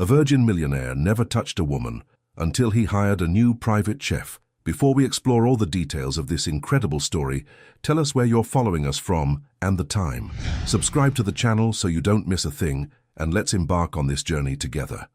A virgin millionaire never touched a woman until he hired a new private chef. Before we explore all the details of this incredible story, tell us where you're following us from and the time. Subscribe to the channel so you don't miss a thing, and let's embark on this journey together.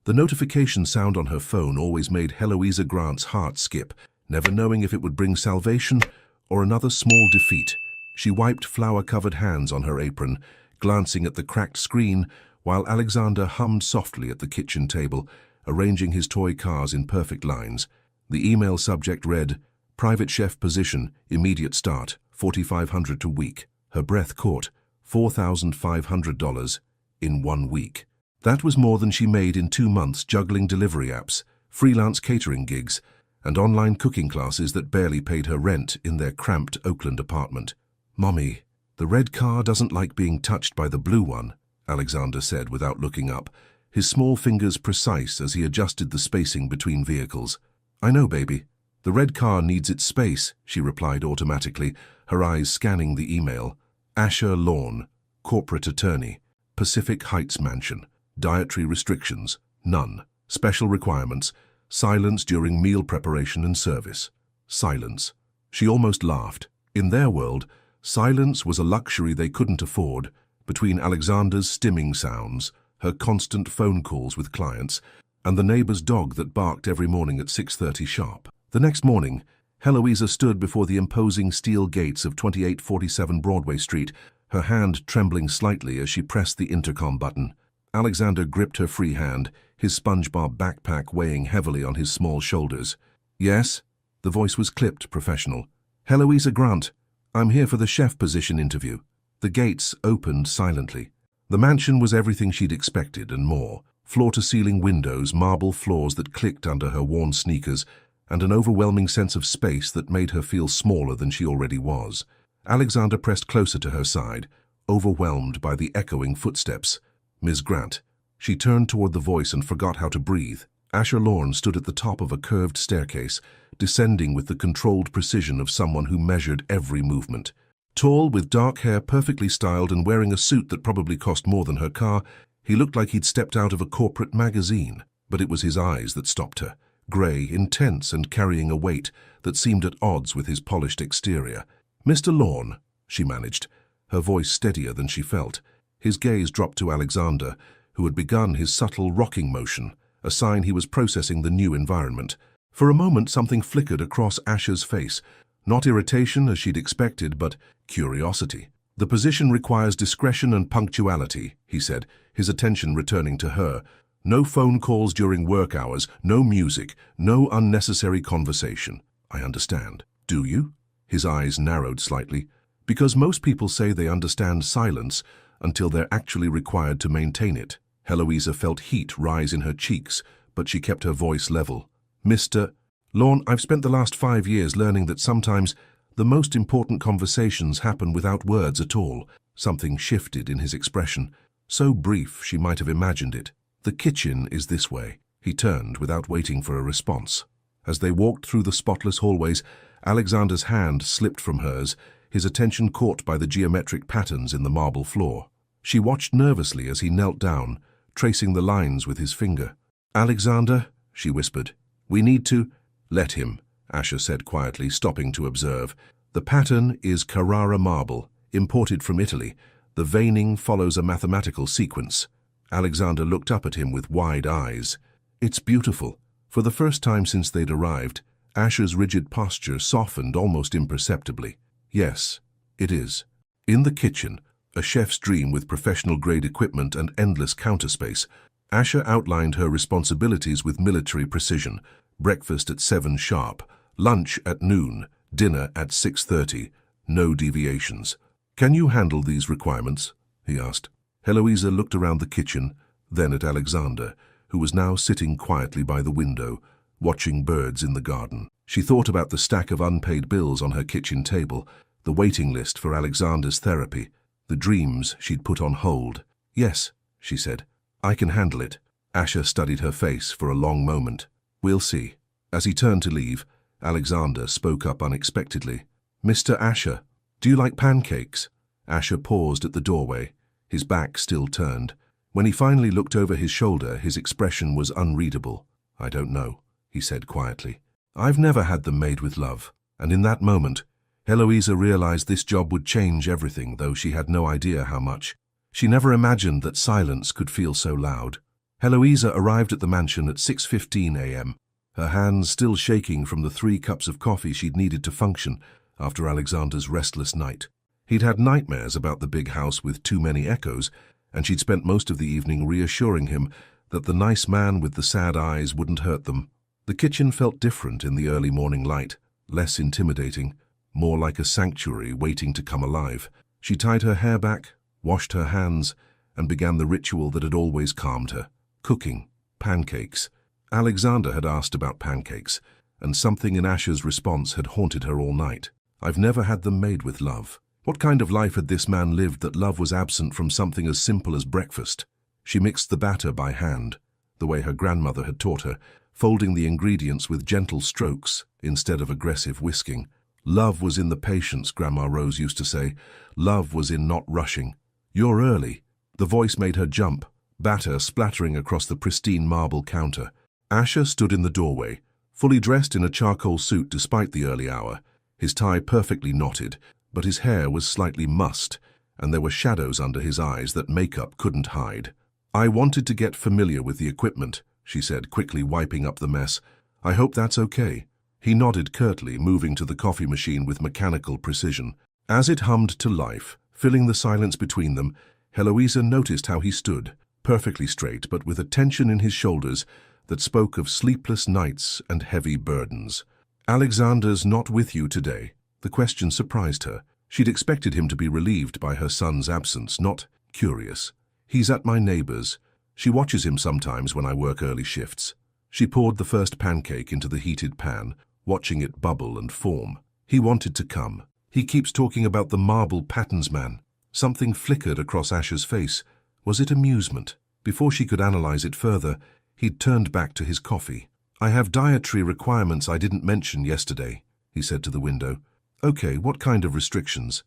The notification sound on her phone always made Heloisa Grant's heart skip, never knowing if it would bring salvation or another small defeat. She wiped flour-covered hands on her apron, glancing at the cracked screen, while Alexander hummed softly at the kitchen table, arranging his toy cars in perfect lines. The email subject read, "Private chef position, immediate start, $4,500 a week." Her breath caught, $4,500 in 1 week. That was more than she made in 2 months juggling delivery apps, freelance catering gigs, and online cooking classes that barely paid her rent in their cramped Oakland apartment. "Mommy, the red car doesn't like being touched by the blue one," Alexander said without looking up, his small fingers precise as he adjusted the spacing between vehicles. "I know, baby. The red car needs its space," she replied automatically, her eyes scanning the email. Asher Lawn, corporate attorney, Pacific Heights mansion, dietary restrictions, none. Special requirements, silence during meal preparation and service. Silence. She almost laughed. In their world, silence was a luxury they couldn't afford. Between Alexander's stimming sounds, her constant phone calls with clients, and the neighbor's dog that barked every morning at 6:30 sharp. The next morning, Heloisa stood before the imposing steel gates of 2847 Broadway Street, her hand trembling slightly as she pressed the intercom button. Alexander gripped her free hand, his SpongeBob backpack weighing heavily on his small shoulders. "Yes?" The voice was clipped, professional. "Heloisa Grant, I'm here for the chef position interview." The gates opened silently. The mansion was everything she'd expected and more. Floor-to-ceiling windows, marble floors that clicked under her worn sneakers, and an overwhelming sense of space that made her feel smaller than she already was. Alexander pressed closer to her side, overwhelmed by the echoing footsteps. "Ms. Grant." She turned toward the voice and forgot how to breathe. Asher Lawn stood at the top of a curved staircase, descending with the controlled precision of someone who measured every movement. Tall, with dark hair perfectly styled and wearing a suit that probably cost more than her car, he looked like he'd stepped out of a corporate magazine. But it was his eyes that stopped her, grey, intense, and carrying a weight that seemed at odds with his polished exterior. "Mr. Lawn," she managed, her voice steadier than she felt. His gaze dropped to Alexander, who had begun his subtle rocking motion, a sign he was processing the new environment. For a moment something flickered across Asher's face, not irritation as she'd expected, but curiosity. "The position requires discretion and punctuality," he said, his attention returning to her. "No phone calls during work hours, no music, no unnecessary conversation." "I understand." "Do you?" His eyes narrowed slightly. "Because most people say they understand silence until they're actually required to maintain it." Heloisa felt heat rise in her cheeks, but she kept her voice level. "Mr. Lawn, I've spent the last 5 years learning that sometimes the most important conversations happen without words at all." Something shifted in his expression, so brief she might have imagined it. "The kitchen is this way." He turned without waiting for a response. As they walked through the spotless hallways, Alexander's hand slipped from hers, his attention caught by the geometric patterns in the marble floor. She watched nervously as he knelt down, tracing the lines with his finger. "Alexander," she whispered, "we need to—" "Let him," Asher said quietly, stopping to observe. "The pattern is Carrara marble, imported from Italy. The veining follows a mathematical sequence." Alexander looked up at him with wide eyes. "It's beautiful." For the first time since they'd arrived, Asher's rigid posture softened almost imperceptibly. "Yes, it is." In the kitchen, a chef's dream with professional-grade equipment and endless counter space, Asher outlined her responsibilities with military precision. Breakfast at 7 sharp, lunch at noon, dinner at 6:30, no deviations. "Can you handle these requirements?" he asked. Heloisa looked around the kitchen, then at Alexander, who was now sitting quietly by the window, watching birds in the garden. She thought about the stack of unpaid bills on her kitchen table, the waiting list for Alexander's therapy, the dreams she'd put on hold. "Yes," she said, "I can handle it." Asher studied her face for a long moment. "We'll see." As he turned to leave, Alexander spoke up unexpectedly. "Mr. Asher, do you like pancakes?" Asher paused at the doorway, his back still turned. When he finally looked over his shoulder, his expression was unreadable. "I don't know," he said quietly. "I've never had them made with love." And in that moment, Eloisa realized this job would change everything, though she had no idea how much. She never imagined that silence could feel so loud. Eloisa arrived at the mansion at 6:15 a.m., her hands still shaking from the 3 cups of coffee she'd needed to function after Alexander's restless night. He'd had nightmares about the big house with too many echoes, and she'd spent most of the evening reassuring him that the nice man with the sad eyes wouldn't hurt them. The kitchen felt different in the early morning light, less intimidating, more like a sanctuary waiting to come alive. She tied her hair back, washed her hands, and began the ritual that had always calmed her. Cooking. Pancakes. Alexander had asked about pancakes, and something in Asher's response had haunted her all night. "I've never had them made with love." What kind of life had this man lived that love was absent from something as simple as breakfast? She mixed the batter by hand, the way her grandmother had taught her, folding the ingredients with gentle strokes instead of aggressive whisking. Love was in the patience, Grandma Rose used to say. Love was in not rushing. "You're early." The voice made her jump, batter splattering across the pristine marble counter. Asher stood in the doorway, fully dressed in a charcoal suit despite the early hour, his tie perfectly knotted, but his hair was slightly mussed, and there were shadows under his eyes that makeup couldn't hide. "I wanted to get familiar with the equipment," she said, quickly wiping up the mess. "I hope that's okay." He nodded curtly, moving to the coffee machine with mechanical precision. As it hummed to life, filling the silence between them, Eloisa noticed how he stood, perfectly straight but with a tension in his shoulders that spoke of sleepless nights and heavy burdens. "Alexander's not with you today." The question surprised her. She'd expected him to be relieved by her son's absence, not curious. "He's at my neighbor's. She watches him sometimes when I work early shifts." She poured the first pancake into the heated pan, watching it bubble and form. "He wanted to come. He keeps talking about the marble patterns man." Something flickered across Asher's face. Was it amusement? Before she could analyze it further, he'd turned back to his coffee. "I have dietary requirements I didn't mention yesterday," he said to the window. "Okay, what kind of restrictions?"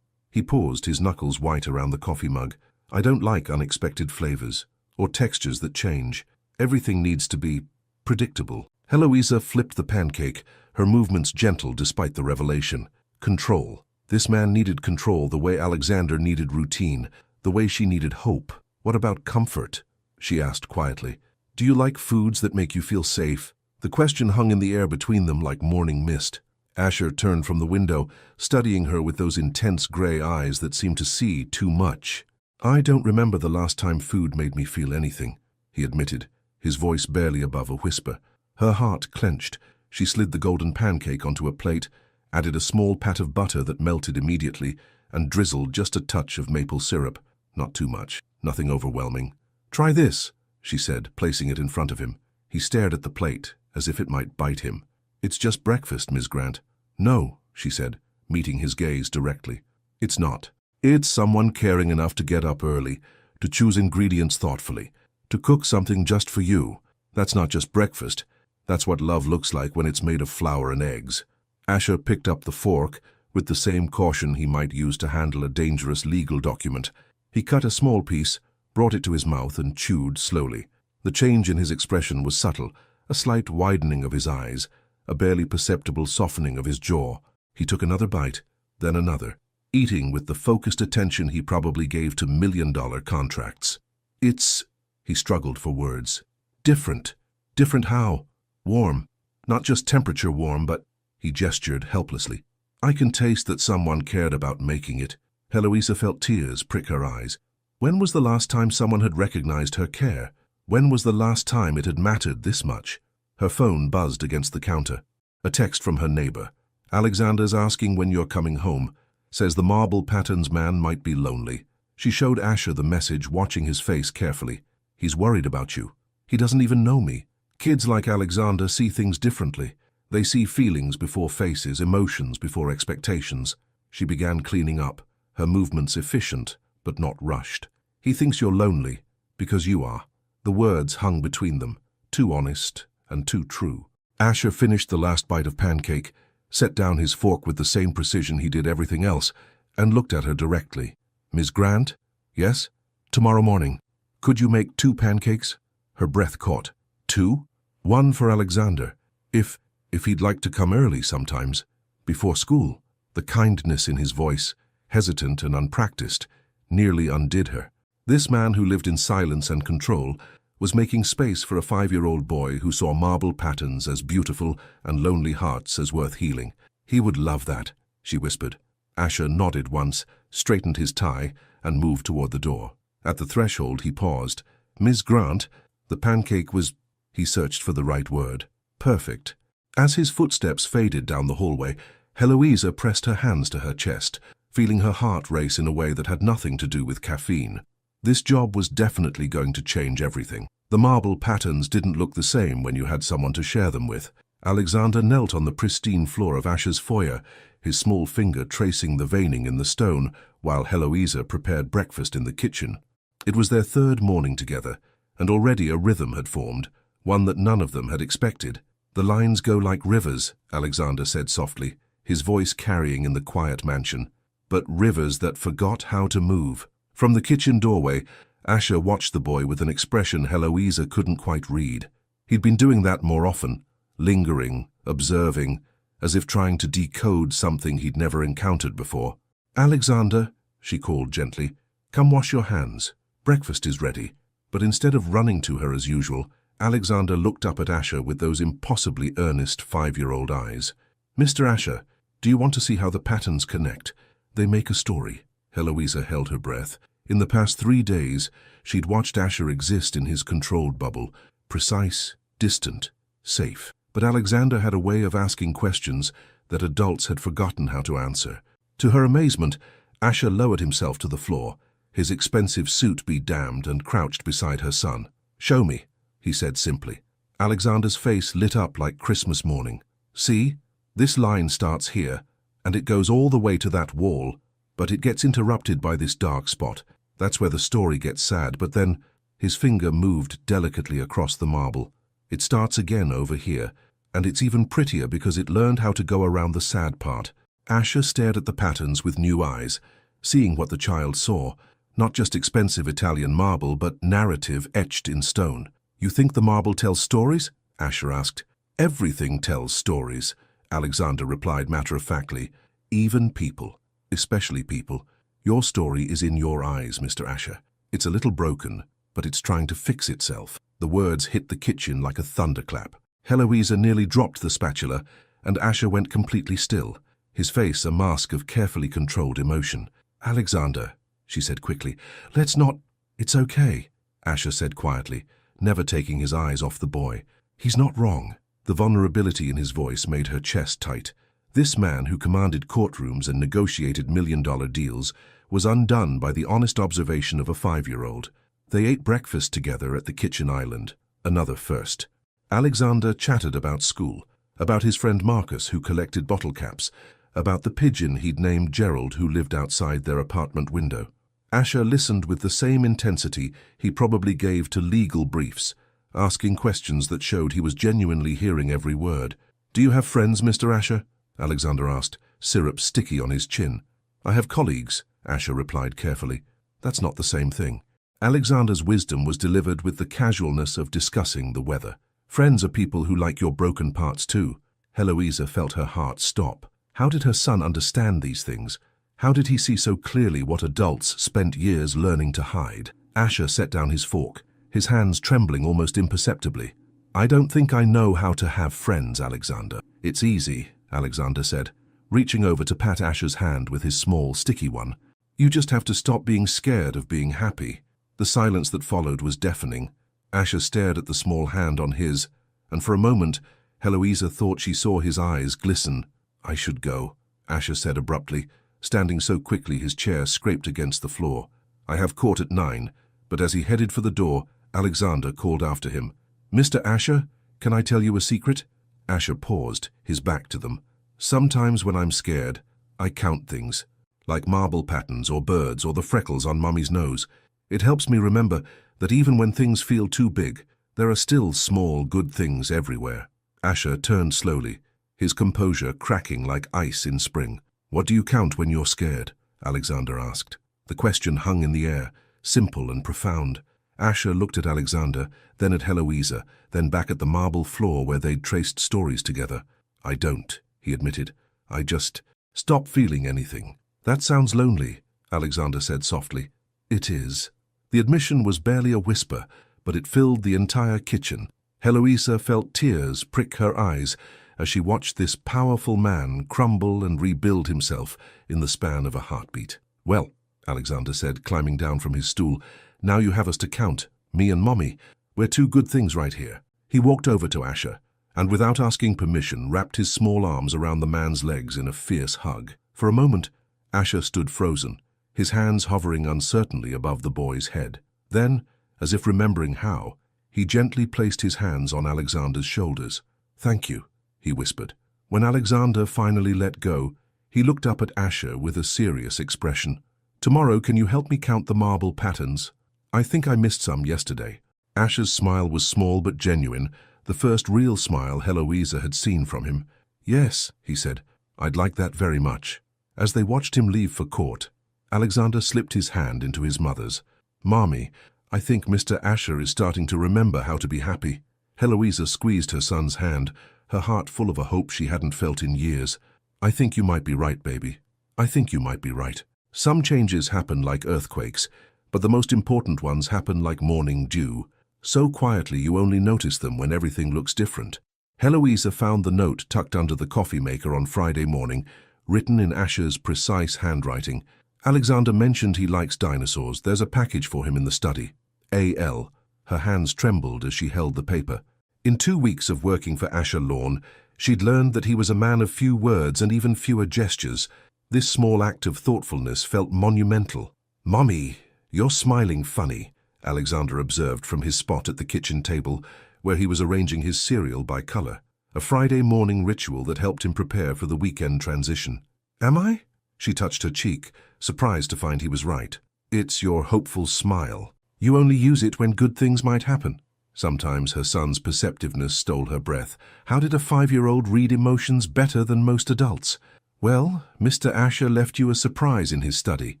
He paused, his knuckles white around the coffee mug. "I don't like unexpected flavors, or textures that change. Everything needs to be predictable." Eloisa flipped the pancake, her movements gentle despite the revelation. Control. This man needed control the way Alexander needed routine, the way she needed hope. "What about comfort?" she asked quietly. "Do you like foods that make you feel safe?" The question hung in the air between them like morning mist. Asher turned from the window, studying her with those intense gray eyes that seemed to see too much. "I don't remember the last time food made me feel anything," he admitted, his voice barely above a whisper. Her heart clenched. She slid the golden pancake onto a plate, added a small pat of butter that melted immediately, and drizzled just a touch of maple syrup. Not too much, nothing overwhelming. "Try this," she said, placing it in front of him. He stared at the plate, as if it might bite him. "It's just breakfast, Ms. Grant." "No," she said, meeting his gaze directly. "It's not. It's someone caring enough to get up early, to choose ingredients thoughtfully, to cook something just for you. That's not just breakfast. That's what love looks like when it's made of flour and eggs." Asher picked up the fork with the same caution he might use to handle a dangerous legal document. He cut a small piece, brought it to his mouth, and chewed slowly. The change in his expression was subtle, a slight widening of his eyes, a barely perceptible softening of his jaw. He took another bite, then another, eating with the focused attention he probably gave to million-dollar contracts. "It's," he struggled for words, "different." "Different how?" "Warm. Not just temperature warm, but—" He gestured helplessly. "I can taste that someone cared about making it." Eloisa felt tears prick her eyes. When was the last time someone had recognized her care? When was the last time it had mattered this much? Her phone buzzed against the counter. A text from her neighbor. "Alexander's asking when you're coming home. Says the marble patterns man might be lonely." She showed Asher the message, watching his face carefully. "He's worried about you. He doesn't even know me." Kids like Alexander see things differently. They see feelings before faces, emotions before expectations. She began cleaning up, her movements efficient, but not rushed. "He thinks you're lonely, because you are." The words hung between them, too honest and too true. Asher finished the last bite of pancake, set down his fork with the same precision he did everything else, and looked at her directly. "Ms. Grant?" "Yes?" "Tomorrow morning." Could you make 2 pancakes? Her breath caught. 2? 1 for Alexander. If he'd like to come early sometimes, before school. The kindness in his voice, hesitant and unpracticed, nearly undid her. This man who lived in silence and control was making space for a 5-year-old boy who saw marble patterns as beautiful and lonely hearts as worth healing. He would love that, she whispered. Asher nodded once, straightened his tie, and moved toward the door. At the threshold he paused. Miss Grant, the pancake was... He searched for the right word. Perfect. As his footsteps faded down the hallway, Heloisa pressed her hands to her chest, feeling her heart race in a way that had nothing to do with caffeine. This job was definitely going to change everything. The marble patterns didn't look the same when you had someone to share them with. Alexander knelt on the pristine floor of Asher's foyer, his small finger tracing the veining in the stone, while Heloisa prepared breakfast in the kitchen. It was their 3rd morning together, and already a rhythm had formed, one that none of them had expected. The lines go like rivers, Alexander said softly, his voice carrying in the quiet mansion, but rivers that forgot how to move. From the kitchen doorway, Asher watched the boy with an expression Heloisa couldn't quite read. He'd been doing that more often, lingering, observing, as if trying to decode something he'd never encountered before. Alexander, she called gently, come wash your hands. Breakfast is ready. But instead of running to her as usual, Alexander looked up at Asher with those impossibly earnest 5-year-old eyes. Mr. Asher, do you want to see how the patterns connect? They make a story. Heloisa held her breath. In the past 3 days, she'd watched Asher exist in his controlled bubble, precise, distant, safe. But Alexander had a way of asking questions that adults had forgotten how to answer. To her amazement, Asher lowered himself to the floor, his expensive suit be damned, and crouched beside her son. Show me, he said simply. Alexander's face lit up like Christmas morning. See? This line starts here, and it goes all the way to that wall, but it gets interrupted by this dark spot. That's where the story gets sad, but then his finger moved delicately across the marble. It starts again over here, and it's even prettier because it learned how to go around the sad part. Asher stared at the patterns with new eyes, seeing what the child saw, not just expensive Italian marble, but narrative etched in stone. You think the marble tells stories? Asher asked. Everything tells stories, Alexander replied matter-of-factly. Even people, especially people. Your story is in your eyes, Mr. Asher. It's a little broken, but it's trying to fix itself. The words hit the kitchen like a thunderclap. Heloisa nearly dropped the spatula, and Asher went completely still, his face a mask of carefully controlled emotion. Alexander, she said quickly, let's not... It's okay, Asher said quietly, never taking his eyes off the boy. He's not wrong. The vulnerability in his voice made her chest tight. This man who commanded courtrooms and negotiated million-dollar deals was undone by the honest observation of a 5-year-old. They ate breakfast together at the kitchen island, another first. Alexander chatted about school, about his friend Marcus who collected bottle caps, about the pigeon he'd named Gerald who lived outside their apartment window. Asher listened with the same intensity he probably gave to legal briefs, asking questions that showed he was genuinely hearing every word. Do you have friends, Mr. Asher? Alexander asked, syrup sticky on his chin. I have colleagues, Asher replied carefully. That's not the same thing. Alexander's wisdom was delivered with the casualness of discussing the weather. Friends are people who like your broken parts too. Heloisa felt her heart stop. How did her son understand these things? How did he see so clearly what adults spent years learning to hide? Asher set down his fork, his hands trembling almost imperceptibly. I don't think I know how to have friends, Alexander. It's easy, Alexander said, reaching over to pat Asher's hand with his small, sticky one. You just have to stop being scared of being happy. The silence that followed was deafening. Asher stared at the small hand on his, and for a moment, Heloisa thought she saw his eyes glisten. I should go, Asher said abruptly, standing so quickly his chair scraped against the floor. I have court at 9, but as he headed for the door, Alexander called after him. Mr. Asher, can I tell you a secret? Asher paused, his back to them. Sometimes when I'm scared, I count things, like marble patterns or birds or the freckles on Mummy's nose. It helps me remember that even when things feel too big, there are still small, good things everywhere. Asher turned slowly, his composure cracking like ice in spring. What do you count when you're scared? Alexander asked. The question hung in the air, simple and profound. Asher looked at Alexander, then at Heloisa, then back at the marble floor where they'd traced stories together. "I don't," he admitted. "I just stop feeling anything." "That sounds lonely," Alexander said softly. "It is." The admission was barely a whisper, but it filled the entire kitchen. Heloisa felt tears prick her eyes as she watched this powerful man crumble and rebuild himself in the span of a heartbeat. "Well," Alexander said, climbing down from his stool, "now you have us to count, me and Mommy. We're two good things right here." He walked over to Asher, and without asking permission, wrapped his small arms around the man's legs in a fierce hug. For a moment, Asher stood frozen, his hands hovering uncertainly above the boy's head. Then, as if remembering how, he gently placed his hands on Alexander's shoulders. "Thank you," he whispered. When Alexander finally let go, he looked up at Asher with a serious expression. "Tomorrow, can you help me count the marble patterns? I think I missed some yesterday." Asher's smile was small but genuine, the first real smile Heloisa had seen from him. "Yes," he said, "I'd like that very much." As they watched him leave for court, Alexander slipped his hand into his mother's. "Mommy, I think Mr. Asher is starting to remember how to be happy." Heloisa squeezed her son's hand, her heart full of a hope she hadn't felt in years. "I think you might be right, baby. I think you might be right. Some changes happen like earthquakes, but the most important ones happen like morning dew. So quietly you only notice them when everything looks different." Heloisa found the note tucked under the coffee maker on Friday morning, written in Asher's precise handwriting. "Alexander mentioned he likes dinosaurs. There's a package for him in the study. A.L." Her hands trembled as she held the paper. In 2 weeks of working for Asher Lawn, she'd learned that he was a man of few words and even fewer gestures. This small act of thoughtfulness felt monumental. "Mommy, you're smiling funny," Alexander observed from his spot at the kitchen table, where he was arranging his cereal by color, a Friday morning ritual that helped him prepare for the weekend transition. "Am I?" She touched her cheek, surprised to find he was right. "It's your hopeful smile. You only use it when good things might happen." Sometimes her son's perceptiveness stole her breath. How did a 5-year-old read emotions better than most adults? "Well, Mr. Asher left you a surprise in his study."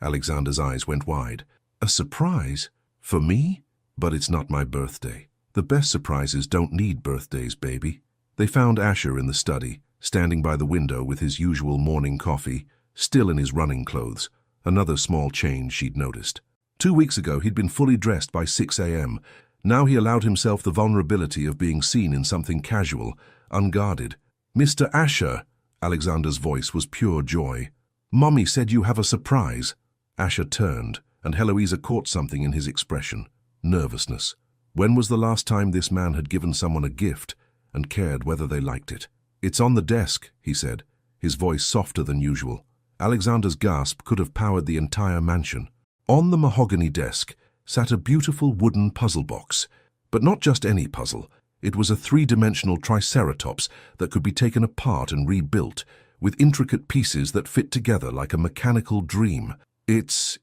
Alexander's eyes went wide. "A surprise? For me? But it's not my birthday. The best surprises don't need birthdays, baby." They found Asher in the study, standing by the window with his usual morning coffee, still in his running clothes, another small change she'd noticed. 2 weeks ago, he'd been fully dressed by 6 a.m. Now he allowed himself the vulnerability of being seen in something casual, unguarded. "Mr. Asher," Alexander's voice was pure joy. "Mommy said you have a surprise." Asher turned, and Heloisa caught something in his expression. Nervousness. When was the last time this man had given someone a gift and cared whether they liked it? "It's on the desk," he said, his voice softer than usual. Alexander's gasp could have powered the entire mansion. On the mahogany desk sat a beautiful wooden puzzle box. But not just any puzzle. It was a 3-dimensional triceratops that could be taken apart and rebuilt, with intricate pieces that fit together like a mechanical dream. It's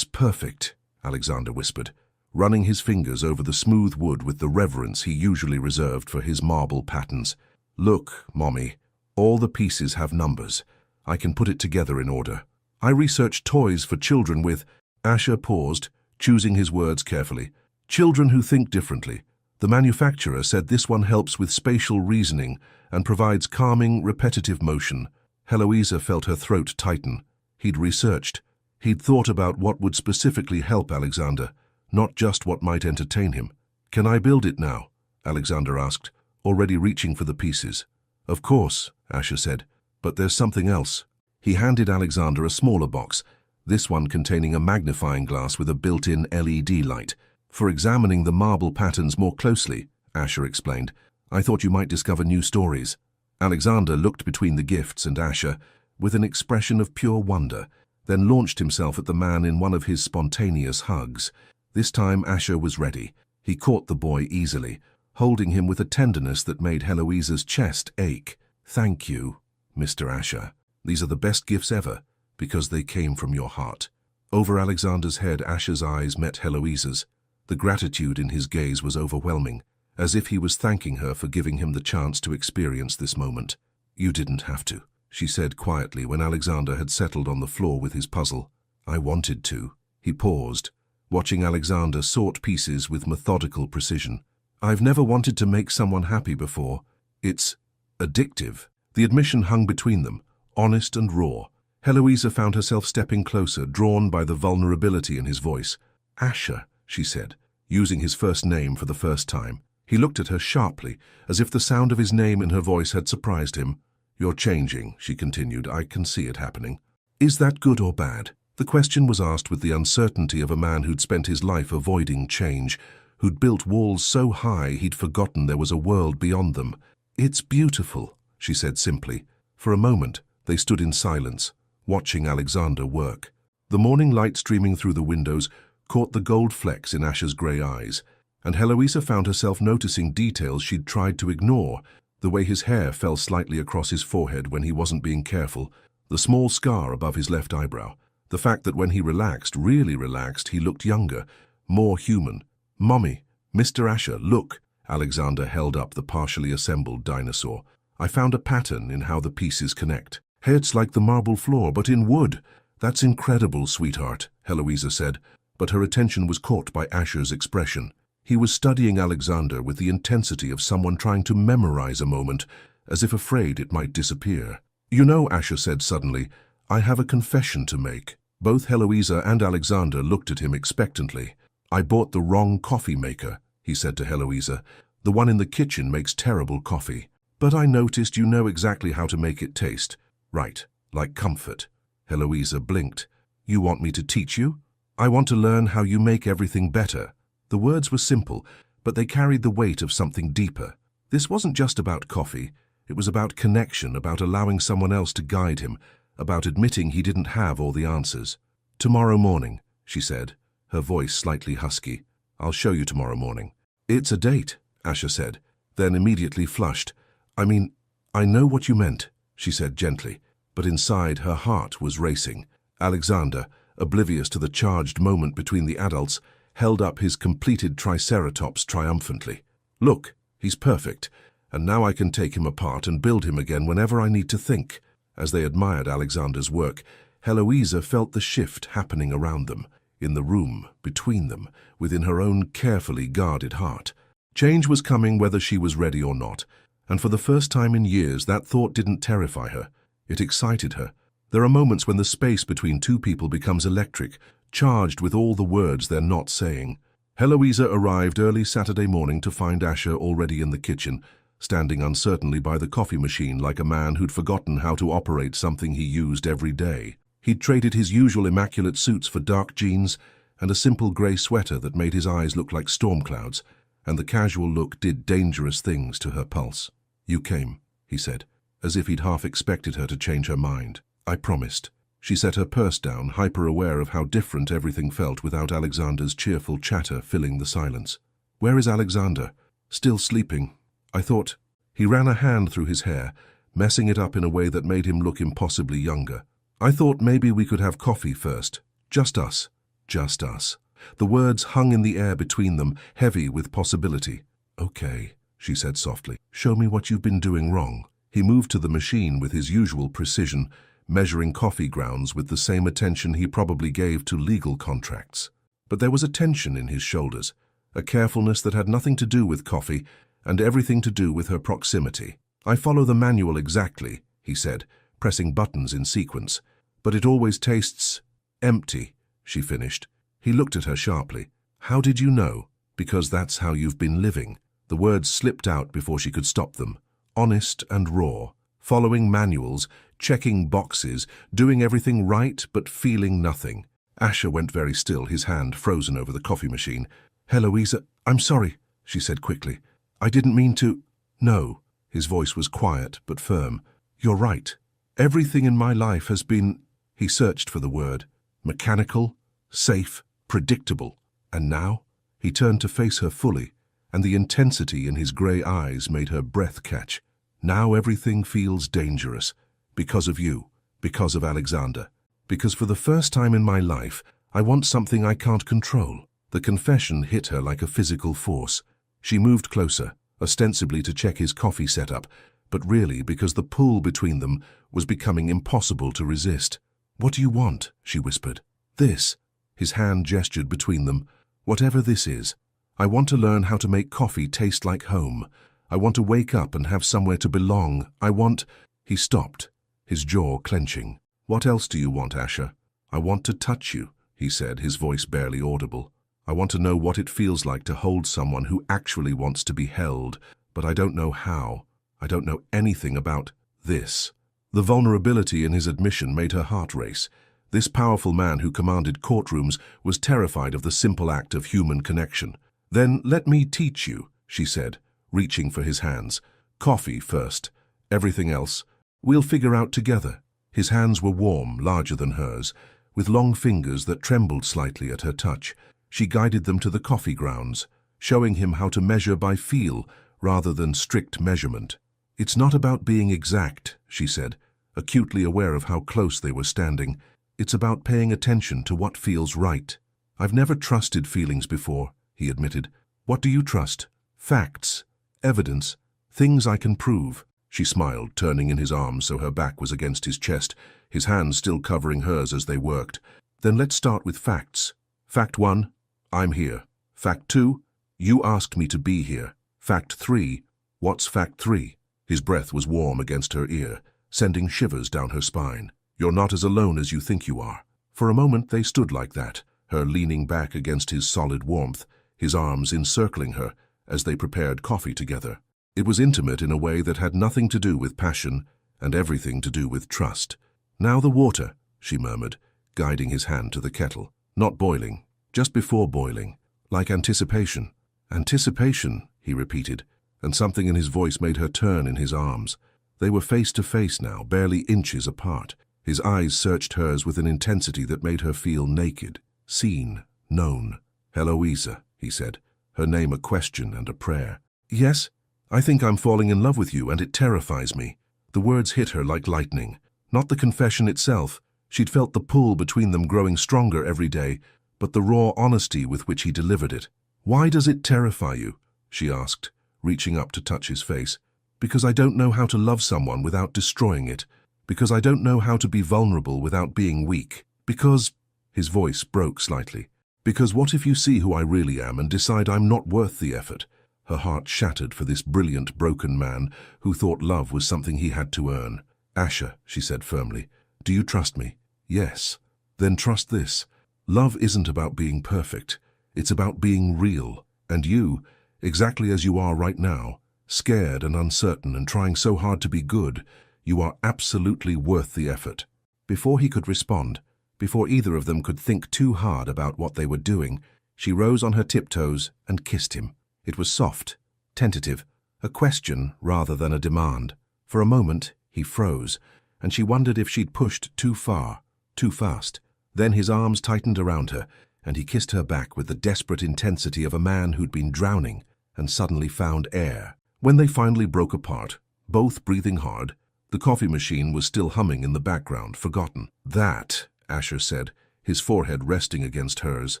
perfect," Alexander whispered, running his fingers over the smooth wood with the reverence he usually reserved for his marble patterns. "Look, Mommy, all the pieces have numbers. I can put it together in order. I researched toys for children with—" Asher paused, choosing his words carefully. "Children who think differently. The manufacturer said this one helps with spatial reasoning and provides calming, repetitive motion." Heloisa felt her throat tighten. He'd researched. He'd thought about what would specifically help Alexander, not just what might entertain him. "Can I build it now?" Alexander asked, already reaching for the pieces. "Of course," Asher said, "but there's something else." He handed Alexander a smaller box, this one containing a magnifying glass with a built-in LED light. "For examining the marble patterns more closely," Asher explained. "I thought you might discover new stories." Alexander looked between the gifts and Asher with an expression of pure wonder, then launched himself at the man in one of his spontaneous hugs. This time Asher was ready. He caught the boy easily, holding him with a tenderness that made Heloisa's chest ache. "Thank you, Mr. Asher. These are the best gifts ever, because they came from your heart." Over Alexander's head, Asher's eyes met Heloisa's. The gratitude in his gaze was overwhelming, as if he was thanking her for giving him the chance to experience this moment. "You didn't have to," she said quietly when Alexander had settled on the floor with his puzzle. "I wanted to." He paused, watching Alexander sort pieces with methodical precision. "I've never wanted to make someone happy before. It's addictive." The admission hung between them, honest and raw. Heloisa found herself stepping closer, drawn by the vulnerability in his voice. "Asher," she said, using his first name for the first time. He looked at her sharply, as if the sound of his name in her voice had surprised him. "You're changing," she continued. "I can see it happening." "Is that good or bad?" The question was asked with the uncertainty of a man who'd spent his life avoiding change, who'd built walls so high he'd forgotten there was a world beyond them. "It's beautiful," she said simply. For a moment, they stood in silence, watching Alexander work. The morning light streaming through the windows caught the gold flecks in Asher's grey eyes, and Heloisa found herself noticing details she'd tried to ignore, the way his hair fell slightly across his forehead when he wasn't being careful, the small scar above his left eyebrow, the fact that when he relaxed, really relaxed, he looked younger, more human. "Mommy, Mr. Asher, look." Alexander held up the partially assembled dinosaur. "I found a pattern in how the pieces connect. Hey, it's like the marble floor, but in wood." "That's incredible, sweetheart," Heloisa said, but her attention was caught by Asher's expression. He was studying Alexander with the intensity of someone trying to memorize a moment, as if afraid it might disappear. "You know," Asher said suddenly, "I have a confession to make." Both Heloisa and Alexander looked at him expectantly. "I bought the wrong coffee maker," he said to Heloisa. "The one in the kitchen makes terrible coffee. But I noticed you know exactly how to make it taste. Right, like comfort." Heloisa blinked. "You want me to teach you?" "I want to learn how you make everything better." The words were simple, but they carried the weight of something deeper. This wasn't just about coffee. It was about connection, about allowing someone else to guide him, about admitting he didn't have all the answers. "Tomorrow morning," she said, her voice slightly husky. "I'll show you tomorrow morning." "It's a date," Asher said, then immediately flushed. "I mean, I know what you meant," she said gently, but inside her heart was racing. Alexander, oblivious to the charged moment between the adults, held up his completed triceratops triumphantly. "Look, he's perfect, and now I can take him apart and build him again whenever I need to think." As they admired Alexander's work, Heloisa felt the shift happening around them, in the room, between them, within her own carefully guarded heart. Change was coming whether she was ready or not, and for the first time in years that thought didn't terrify her. It excited her. There are moments when the space between two people becomes electric, charged with all the words they're not saying. Heloisa arrived early Saturday morning to find Asher already in the kitchen, standing uncertainly by the coffee machine like a man who'd forgotten how to operate something he used every day. He'd traded his usual immaculate suits for dark jeans and a simple grey sweater that made his eyes look like storm clouds, and the casual look did dangerous things to her pulse. "You came," he said, as if he'd half expected her to change her mind. "I promised." She set her purse down, hyper-aware of how different everything felt without Alexander's cheerful chatter filling the silence. "Where is Alexander?" "Still sleeping. I thought—" He ran a hand through his hair, messing it up in a way that made him look impossibly younger. "I thought maybe we could have coffee first. Just us. Just us." The words hung in the air between them, heavy with possibility. "Okay," she said softly. "Show me what you've been doing wrong." He moved to the machine with his usual precision, measuring coffee grounds with the same attention he probably gave to legal contracts. But there was a tension in his shoulders, a carefulness that had nothing to do with coffee and everything to do with her proximity. "I follow the manual exactly," he said, pressing buttons in sequence. "But it always tastes empty," she finished. He looked at her sharply. "How did you know?" "Because that's how you've been living." The words slipped out before she could stop them. Honest and raw, following manuals, checking boxes, doing everything right but feeling nothing. Asher went very still, his hand frozen over the coffee machine. "Heloisa, I'm sorry," she said quickly. "I didn't mean to—" "No." His voice was quiet but firm. "You're right. Everything in my life has been—" He searched for the word. "Mechanical, safe, predictable. And now?" He turned to face her fully, and the intensity in his grey eyes made her breath catch. "Now everything feels dangerous. Because of you. Because of Alexander. Because for the first time in my life, I want something I can't control." The confession hit her like a physical force. She moved closer, ostensibly to check his coffee setup, but really because the pull between them was becoming impossible to resist. "What do you want?" she whispered. "This." His hand gestured between them. "Whatever this is, I want to learn how to make coffee taste like home. I want to wake up and have somewhere to belong. I want—" He stopped, his jaw clenching. "What else do you want, Asher?" "I want to touch you," he said, his voice barely audible. "I want to know what it feels like to hold someone who actually wants to be held, but I don't know how. I don't know anything about this." The vulnerability in his admission made her heart race. This powerful man who commanded courtrooms was terrified of the simple act of human connection. "Then let me teach you," she said, reaching for his hands. "Coffee first. Everything else we'll figure out together." His hands were warm, larger than hers, with long fingers that trembled slightly at her touch. She guided them to the coffee grounds, showing him how to measure by feel rather than strict measurement. "It's not about being exact," she said, acutely aware of how close they were standing. "It's about paying attention to what feels right." "I've never trusted feelings before," he admitted. "What do you trust? Facts, evidence, things I can prove." She smiled, turning in his arms so her back was against his chest, his hands still covering hers as they worked. "Then let's start with facts. Fact 1, I'm here. Fact 2, you asked me to be here. Fact 3, what's fact 3? His breath was warm against her ear, sending shivers down her spine. "You're not as alone as you think you are." For a moment they stood like that, her leaning back against his solid warmth, his arms encircling her as they prepared coffee together. It was intimate in a way that had nothing to do with passion and everything to do with trust. "Now the water," she murmured, guiding his hand to the kettle. "Not boiling, just before boiling, like anticipation." "Anticipation," he repeated, and something in his voice made her turn in his arms. They were face to face now, barely inches apart. His eyes searched hers with an intensity that made her feel naked, seen, known. "Heloisa," he said, her name a question and a prayer. "Yes, I think I'm falling in love with you, and it terrifies me." The words hit her like lightning. Not the confession itself. She'd felt the pull between them growing stronger every day, but the raw honesty with which he delivered it. "Why does it terrify you?" she asked, reaching up to touch his face. "Because I don't know how to love someone without destroying it. Because I don't know how to be vulnerable without being weak. Because—" his voice broke slightly. "Because what if you see who I really am and decide I'm not worth the effort?" Her heart shattered for this brilliant, broken man who thought love was something he had to earn. "Asher," she said firmly, "do you trust me?" "Yes." "Then trust this. Love isn't about being perfect. It's about being real. And you, exactly as you are right now, scared and uncertain and trying so hard to be good, you are absolutely worth the effort." Before he could respond, before either of them could think too hard about what they were doing, she rose on her tiptoes and kissed him. It was soft, tentative, a question rather than a demand. For a moment, he froze, and she wondered if she'd pushed too far, too fast. Then his arms tightened around her, and he kissed her back with the desperate intensity of a man who'd been drowning and suddenly found air. When they finally broke apart, both breathing hard, the coffee machine was still humming in the background, forgotten. "That," Asher said, his forehead resting against hers,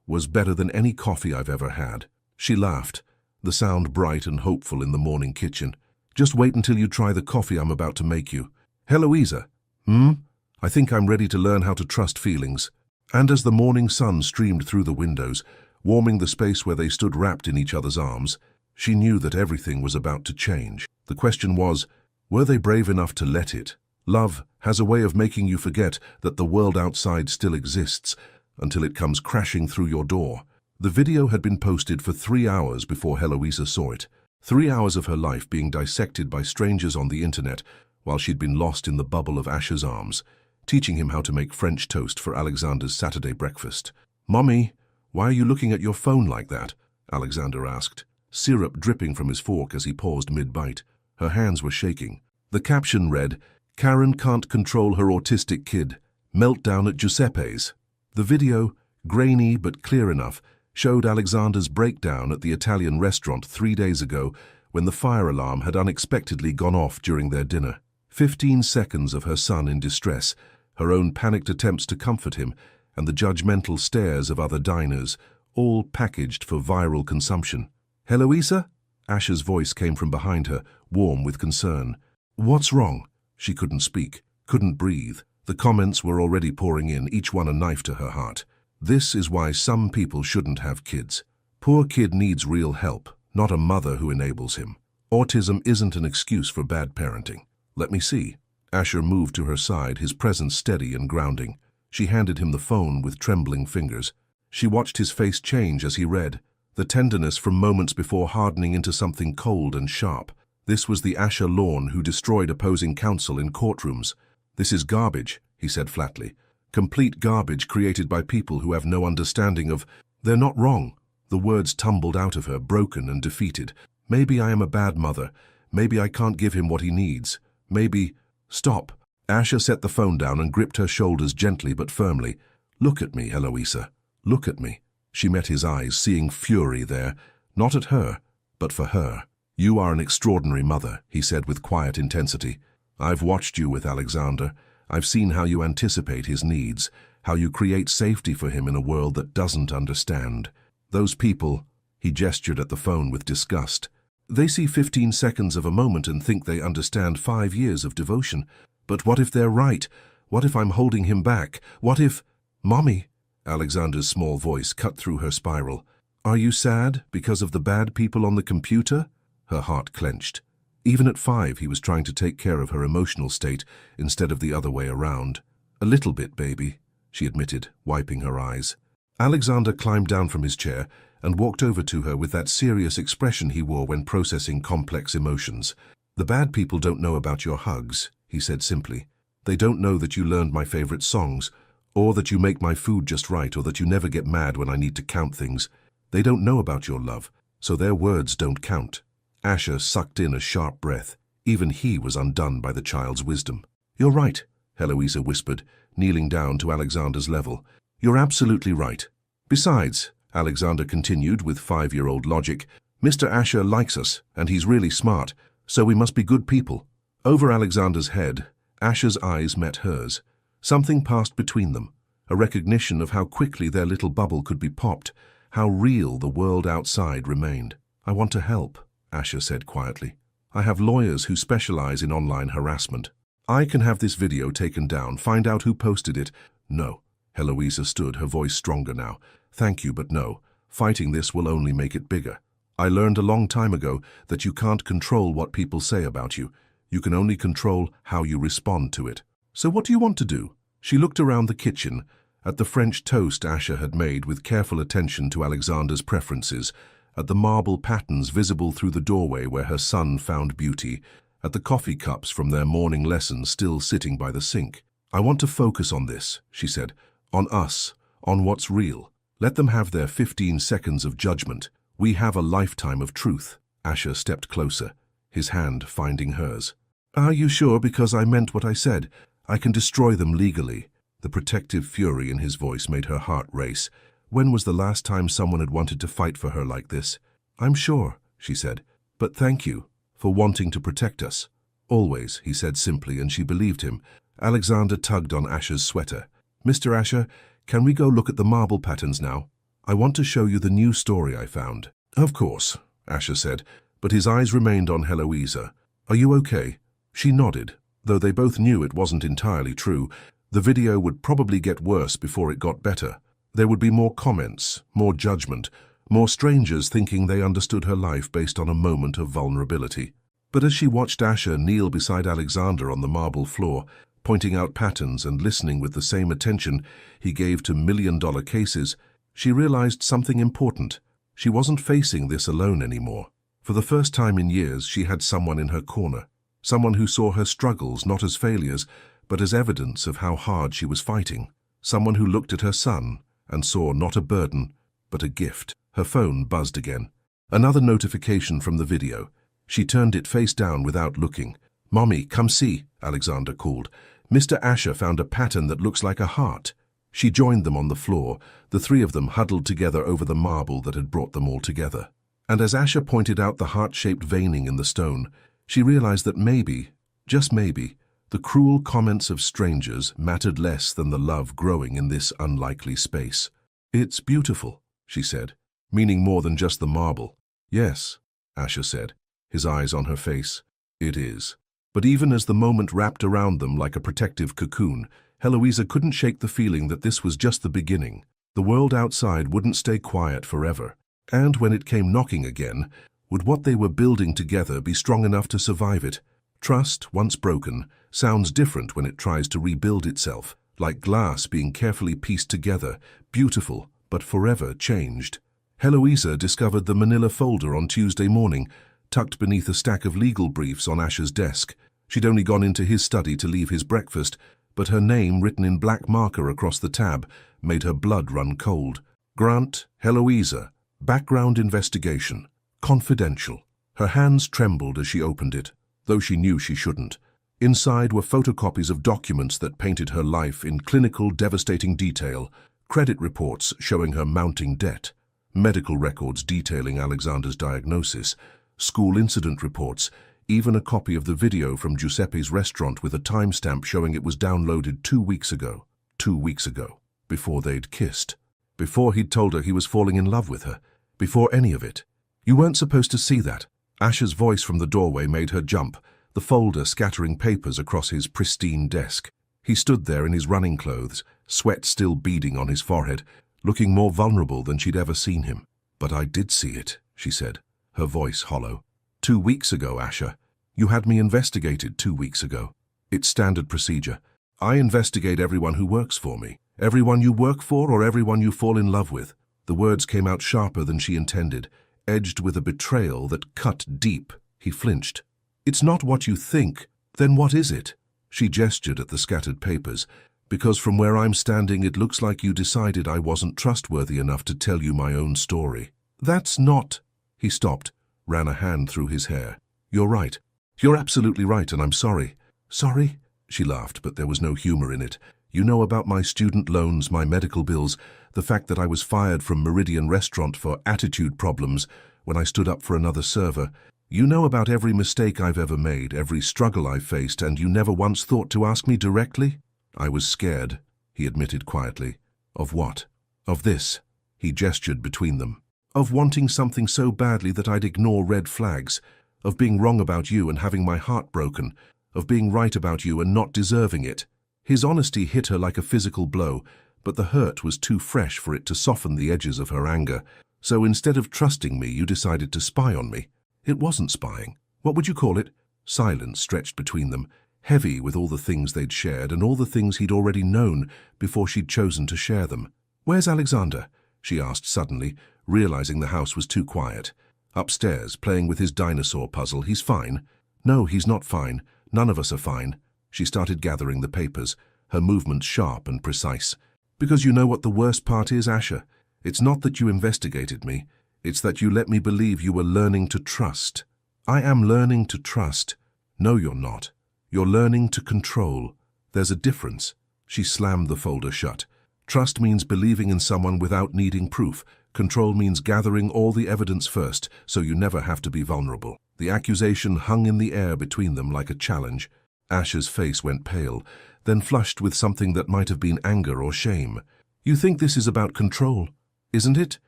"was better than any coffee I've ever had." She laughed, the sound bright and hopeful in the morning kitchen. "Just wait until you try the coffee I'm about to make you." "Heloisa." "I think I'm ready to learn how to trust feelings." And as the morning sun streamed through the windows, warming the space where they stood wrapped in each other's arms, she knew that everything was about to change. The question was, were they brave enough to let it? Love has a way of making you forget that the world outside still exists until it comes crashing through your door. The video had been posted for 3 hours before Heloisa saw it. 3 hours of her life being dissected by strangers on the internet while she'd been lost in the bubble of Asher's arms, teaching him how to make French toast for Alexander's Saturday breakfast. "Mommy, why are you looking at your phone like that?" Alexander asked, syrup dripping from his fork as he paused mid-bite. Her hands were shaking. The caption read, "Karen can't control her autistic kid. Meltdown at Giuseppe's." The video, grainy but clear enough, showed Alexander's breakdown at the Italian restaurant 3 days ago when the fire alarm had unexpectedly gone off during their dinner. 15 seconds of her son in distress, her own panicked attempts to comfort him, and the judgmental stares of other diners, all packaged for viral consumption. "Heloisa?" Asher's voice came from behind her, warm with concern. "What's wrong?" She couldn't speak, couldn't breathe. The comments were already pouring in, each one a knife to her heart. This is why some people shouldn't have kids. Poor kid needs real help, not a mother who enables him. Autism isn't an excuse for bad parenting. Let me see. Asher moved to her side, his presence steady and grounding. She handed him the phone with trembling fingers. She watched his face change as he read, the tenderness from moments before hardening into something cold and sharp. This was the Asher Lorne who destroyed opposing counsel in courtrooms. "This is garbage," he said flatly. "Complete garbage created by people who have no understanding of—" "They're not wrong." The words tumbled out of her, broken and defeated. "Maybe I am a bad mother. Maybe I can't give him what he needs. Maybe—" "Stop." Asher set the phone down and gripped her shoulders gently but firmly. "Look at me, Eloisa. Look at me." She met his eyes, seeing fury there, not at her, but for her. "You are an extraordinary mother," he said with quiet intensity. "I've watched you with Alexander. I've seen how you anticipate his needs, how you create safety for him in a world that doesn't understand. Those people," he gestured at the phone with disgust, "they see 15 seconds of a moment and think they understand 5 years of devotion. But what if they're right? What if I'm holding him back? What if—" "Mommy," Alexander's small voice cut through her spiral. "Are you sad because of the bad people on the computer?" Her heart clenched. Even at 5, he was trying to take care of her emotional state instead of the other way around. "A little bit, baby," she admitted, wiping her eyes. Alexander climbed down from his chair and walked over to her with that serious expression he wore when processing complex emotions. "The bad people don't know about your hugs," he said simply. "They don't know that you learned my favorite songs, or that you make my food just right, or that you never get mad when I need to count things. They don't know about your love, so their words don't count." Asher sucked in a sharp breath. Even he was undone by the child's wisdom. "You're right," Eloisa whispered, kneeling down to Alexander's level. "You're absolutely right. Besides," Alexander continued with 5-year-old logic, "Mr. Asher likes us, and he's really smart, so we must be good people." Over Alexander's head, Asher's eyes met hers. Something passed between them, a recognition of how quickly their little bubble could be popped, how real the world outside remained. "I want to help," Asher said quietly. "I have lawyers who specialize in online harassment. I can have this video taken down, find out who posted it." "No." Eloisa stood, her voice stronger now. "Thank you, but no. Fighting this will only make it bigger. I learned a long time ago that you can't control what people say about you. You can only control how you respond to it. So what do you want to do?" She looked around the kitchen, at the French toast Asher had made with careful attention to Alexander's preferences, at the marble patterns visible through the doorway where her son found beauty, at the coffee cups from their morning lessons still sitting by the sink. "I want to focus on this," she said. "On us, on what's real. Let them have their 15 seconds of judgment. We have a lifetime of truth." Asher stepped closer, his hand finding hers. "Are you sure? Because I meant what I said. I can destroy them legally." The protective fury in his voice made her heart race. When was the last time someone had wanted to fight for her like this? "I'm sure," she said. "But thank you for wanting to protect us." "Always," he said simply, and she believed him. Alexander tugged on Asher's sweater. "Mr. Asher, can we go look at the marble patterns now? I want to show you the new story I found." "Of course," Asher said, but his eyes remained on Eloisa. "Are you okay?" She nodded, though they both knew it wasn't entirely true. The video would probably get worse before it got better. There would be more comments, more judgment, more strangers thinking they understood her life based on a moment of vulnerability. But as she watched Asher kneel beside Alexander on the marble floor, pointing out patterns and listening with the same attention he gave to million-dollar cases, she realized something important. She wasn't facing this alone anymore. For the first time in years, she had someone in her corner, someone who saw her struggles not as failures, but as evidence of how hard she was fighting, someone who looked at her son and saw not a burden, but a gift. Her phone buzzed again. Another notification from the video. She turned it face down without looking. "Mommy, come see," Alexander called. "Mr. Asher found a pattern that looks like a heart." She joined them on the floor, the three of them huddled together over the marble that had brought them all together. And as Asher pointed out the heart-shaped veining in the stone, she realized that maybe, just maybe, the cruel comments of strangers mattered less than the love growing in this unlikely space. "It's beautiful," she said, meaning more than just the marble. "Yes," Asher said, his eyes on her face. "It is." But even as the moment wrapped around them like a protective cocoon, Eloisa couldn't shake the feeling that this was just the beginning. The world outside wouldn't stay quiet forever. And when it came knocking again, would what they were building together be strong enough to survive it? Trust, once broken, sounds different when it tries to rebuild itself, like glass being carefully pieced together, beautiful, but forever changed. Heloisa discovered the manila folder on Tuesday morning, tucked beneath a stack of legal briefs on Asher's desk. She'd only gone into his study to leave his breakfast, but her name written in black marker across the tab made her blood run cold. Grant, Heloisa, background investigation, confidential. Her hands trembled as she opened it, though she knew she shouldn't. Inside were photocopies of documents that painted her life in clinical, devastating detail, credit reports showing her mounting debt, medical records detailing Alexander's diagnosis, school incident reports, even a copy of the video from Giuseppe's restaurant with a timestamp showing it was downloaded 2 weeks ago. 2 weeks ago, before they'd kissed. Before he'd told her he was falling in love with her. Before any of it. You weren't supposed to see that. Asher's voice from the doorway made her jump, the folder scattering papers across his pristine desk. He stood there in his running clothes, sweat still beading on his forehead, looking more vulnerable than she'd ever seen him. But I did see it, she said, her voice hollow. 2 weeks ago, Asher. You had me investigated 2 weeks ago. It's standard procedure. I investigate everyone who works for me. Everyone you work for or everyone you fall in love with. The words came out sharper than she intended, edged with a betrayal that cut deep. He flinched. It's not what you think. Then what is it? She gestured at the scattered papers. Because from where I'm standing, it looks like you decided I wasn't trustworthy enough to tell you my own story. That's not... He stopped, ran a hand through his hair. You're right. You're absolutely right, and I'm sorry. Sorry? She laughed, but there was no humor in it. You know about my student loans, my medical bills, the fact that I was fired from Meridian Restaurant for attitude problems when I stood up for another server. You know about every mistake I've ever made, every struggle I've faced, and you never once thought to ask me directly? I was scared, he admitted quietly. Of what? Of this. He gestured between them. Of wanting something so badly that I'd ignore red flags. Of being wrong about you and having my heart broken. Of being right about you and not deserving it. His honesty hit her like a physical blow, but the hurt was too fresh for it to soften the edges of her anger. So instead of trusting me, you decided to spy on me. It wasn't spying. What would you call it? Silence stretched between them, heavy with all the things they'd shared and all the things he'd already known before she'd chosen to share them. Where's Alexander? She asked suddenly, realizing the house was too quiet. Upstairs, playing with his dinosaur puzzle. He's fine. No, he's not fine. None of us are fine. She started gathering the papers, her movements sharp and precise. Because you know what the worst part is, Asher? It's not that you investigated me. It's that you let me believe you were learning to trust. I am learning to trust. No, you're not. You're learning to control. There's a difference. She slammed the folder shut. Trust means believing in someone without needing proof. Control means gathering all the evidence first, so you never have to be vulnerable. The accusation hung in the air between them like a challenge. Asher's face went pale, then flushed with something that might have been anger or shame. You think this is about control, isn't it?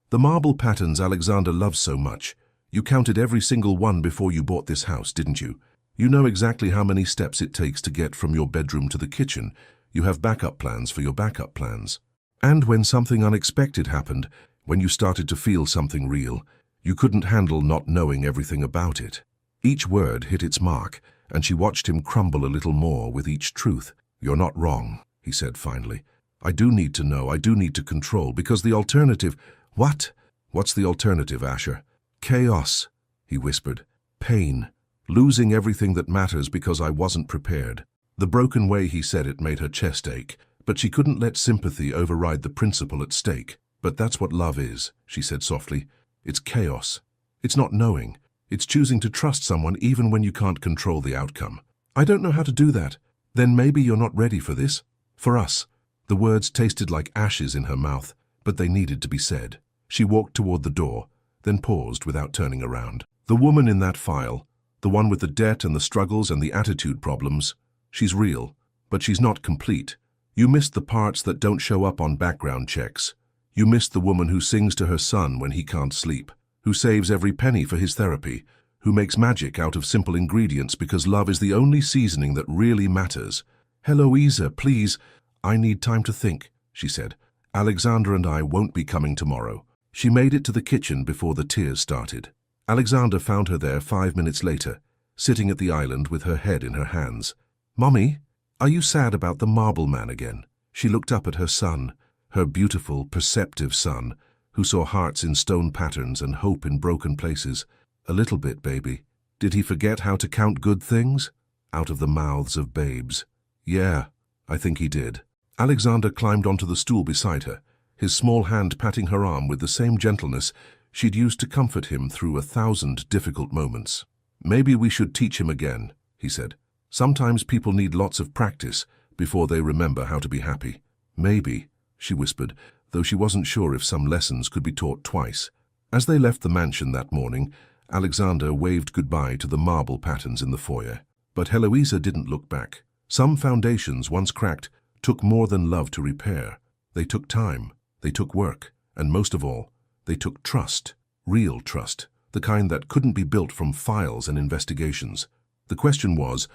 The marble patterns Alexander loves so much. You counted every single one before you bought this house, didn't you? You know exactly how many steps it takes to get from your bedroom to the kitchen. You have backup plans for your backup plans. And when something unexpected happened, when you started to feel something real, you couldn't handle not knowing everything about it. Each word hit its mark, and she watched him crumble a little more with each truth. You're not wrong, he said finally. I do need to know, I do need to control, because the alternative... What? What's the alternative, Asher? Chaos, he whispered. Pain. Losing everything that matters because I wasn't prepared. The broken way he said it made her chest ache, but she couldn't let sympathy override the principle at stake. But that's what love is, she said softly. It's chaos. It's not knowing. It's choosing to trust someone even when you can't control the outcome. I don't know how to do that. Then maybe you're not ready for this? For us. The words tasted like ashes in her mouth, but they needed to be said. She walked toward the door, then paused without turning around. The woman in that file, the one with the debt and the struggles and the attitude problems, she's real, but she's not complete. You missed the parts that don't show up on background checks. You missed the woman who sings to her son when he can't sleep, who saves every penny for his therapy, who makes magic out of simple ingredients because love is the only seasoning that really matters. Heloisa, please. I need time to think, she said. Alexander and I won't be coming tomorrow. She made it to the kitchen before the tears started. Alexander found her there 5 minutes later, sitting at the island with her head in her hands. "Mommy, are you sad about the marble man again?" She looked up at her son, her beautiful, perceptive son, who saw hearts in stone patterns and hope in broken places. "A little bit, baby. Did he forget how to count good things?" Out of the mouths of babes. "Yeah, I think he did." Alexander climbed onto the stool beside her, his small hand patting her arm with the same gentleness she'd used to comfort him through 1,000 difficult moments. "Maybe we should teach him again," he said. "Sometimes people need lots of practice before they remember how to be happy." "Maybe," she whispered, though she wasn't sure if some lessons could be taught twice. As they left the mansion that morning, Alexander waved goodbye to the marble patterns in the foyer. But Heloisa didn't look back. Some foundations, once cracked, took more than love to repair. They took time, they took work, and most of all, they took trust. Real trust, the kind that couldn't be built from files and investigations. The question was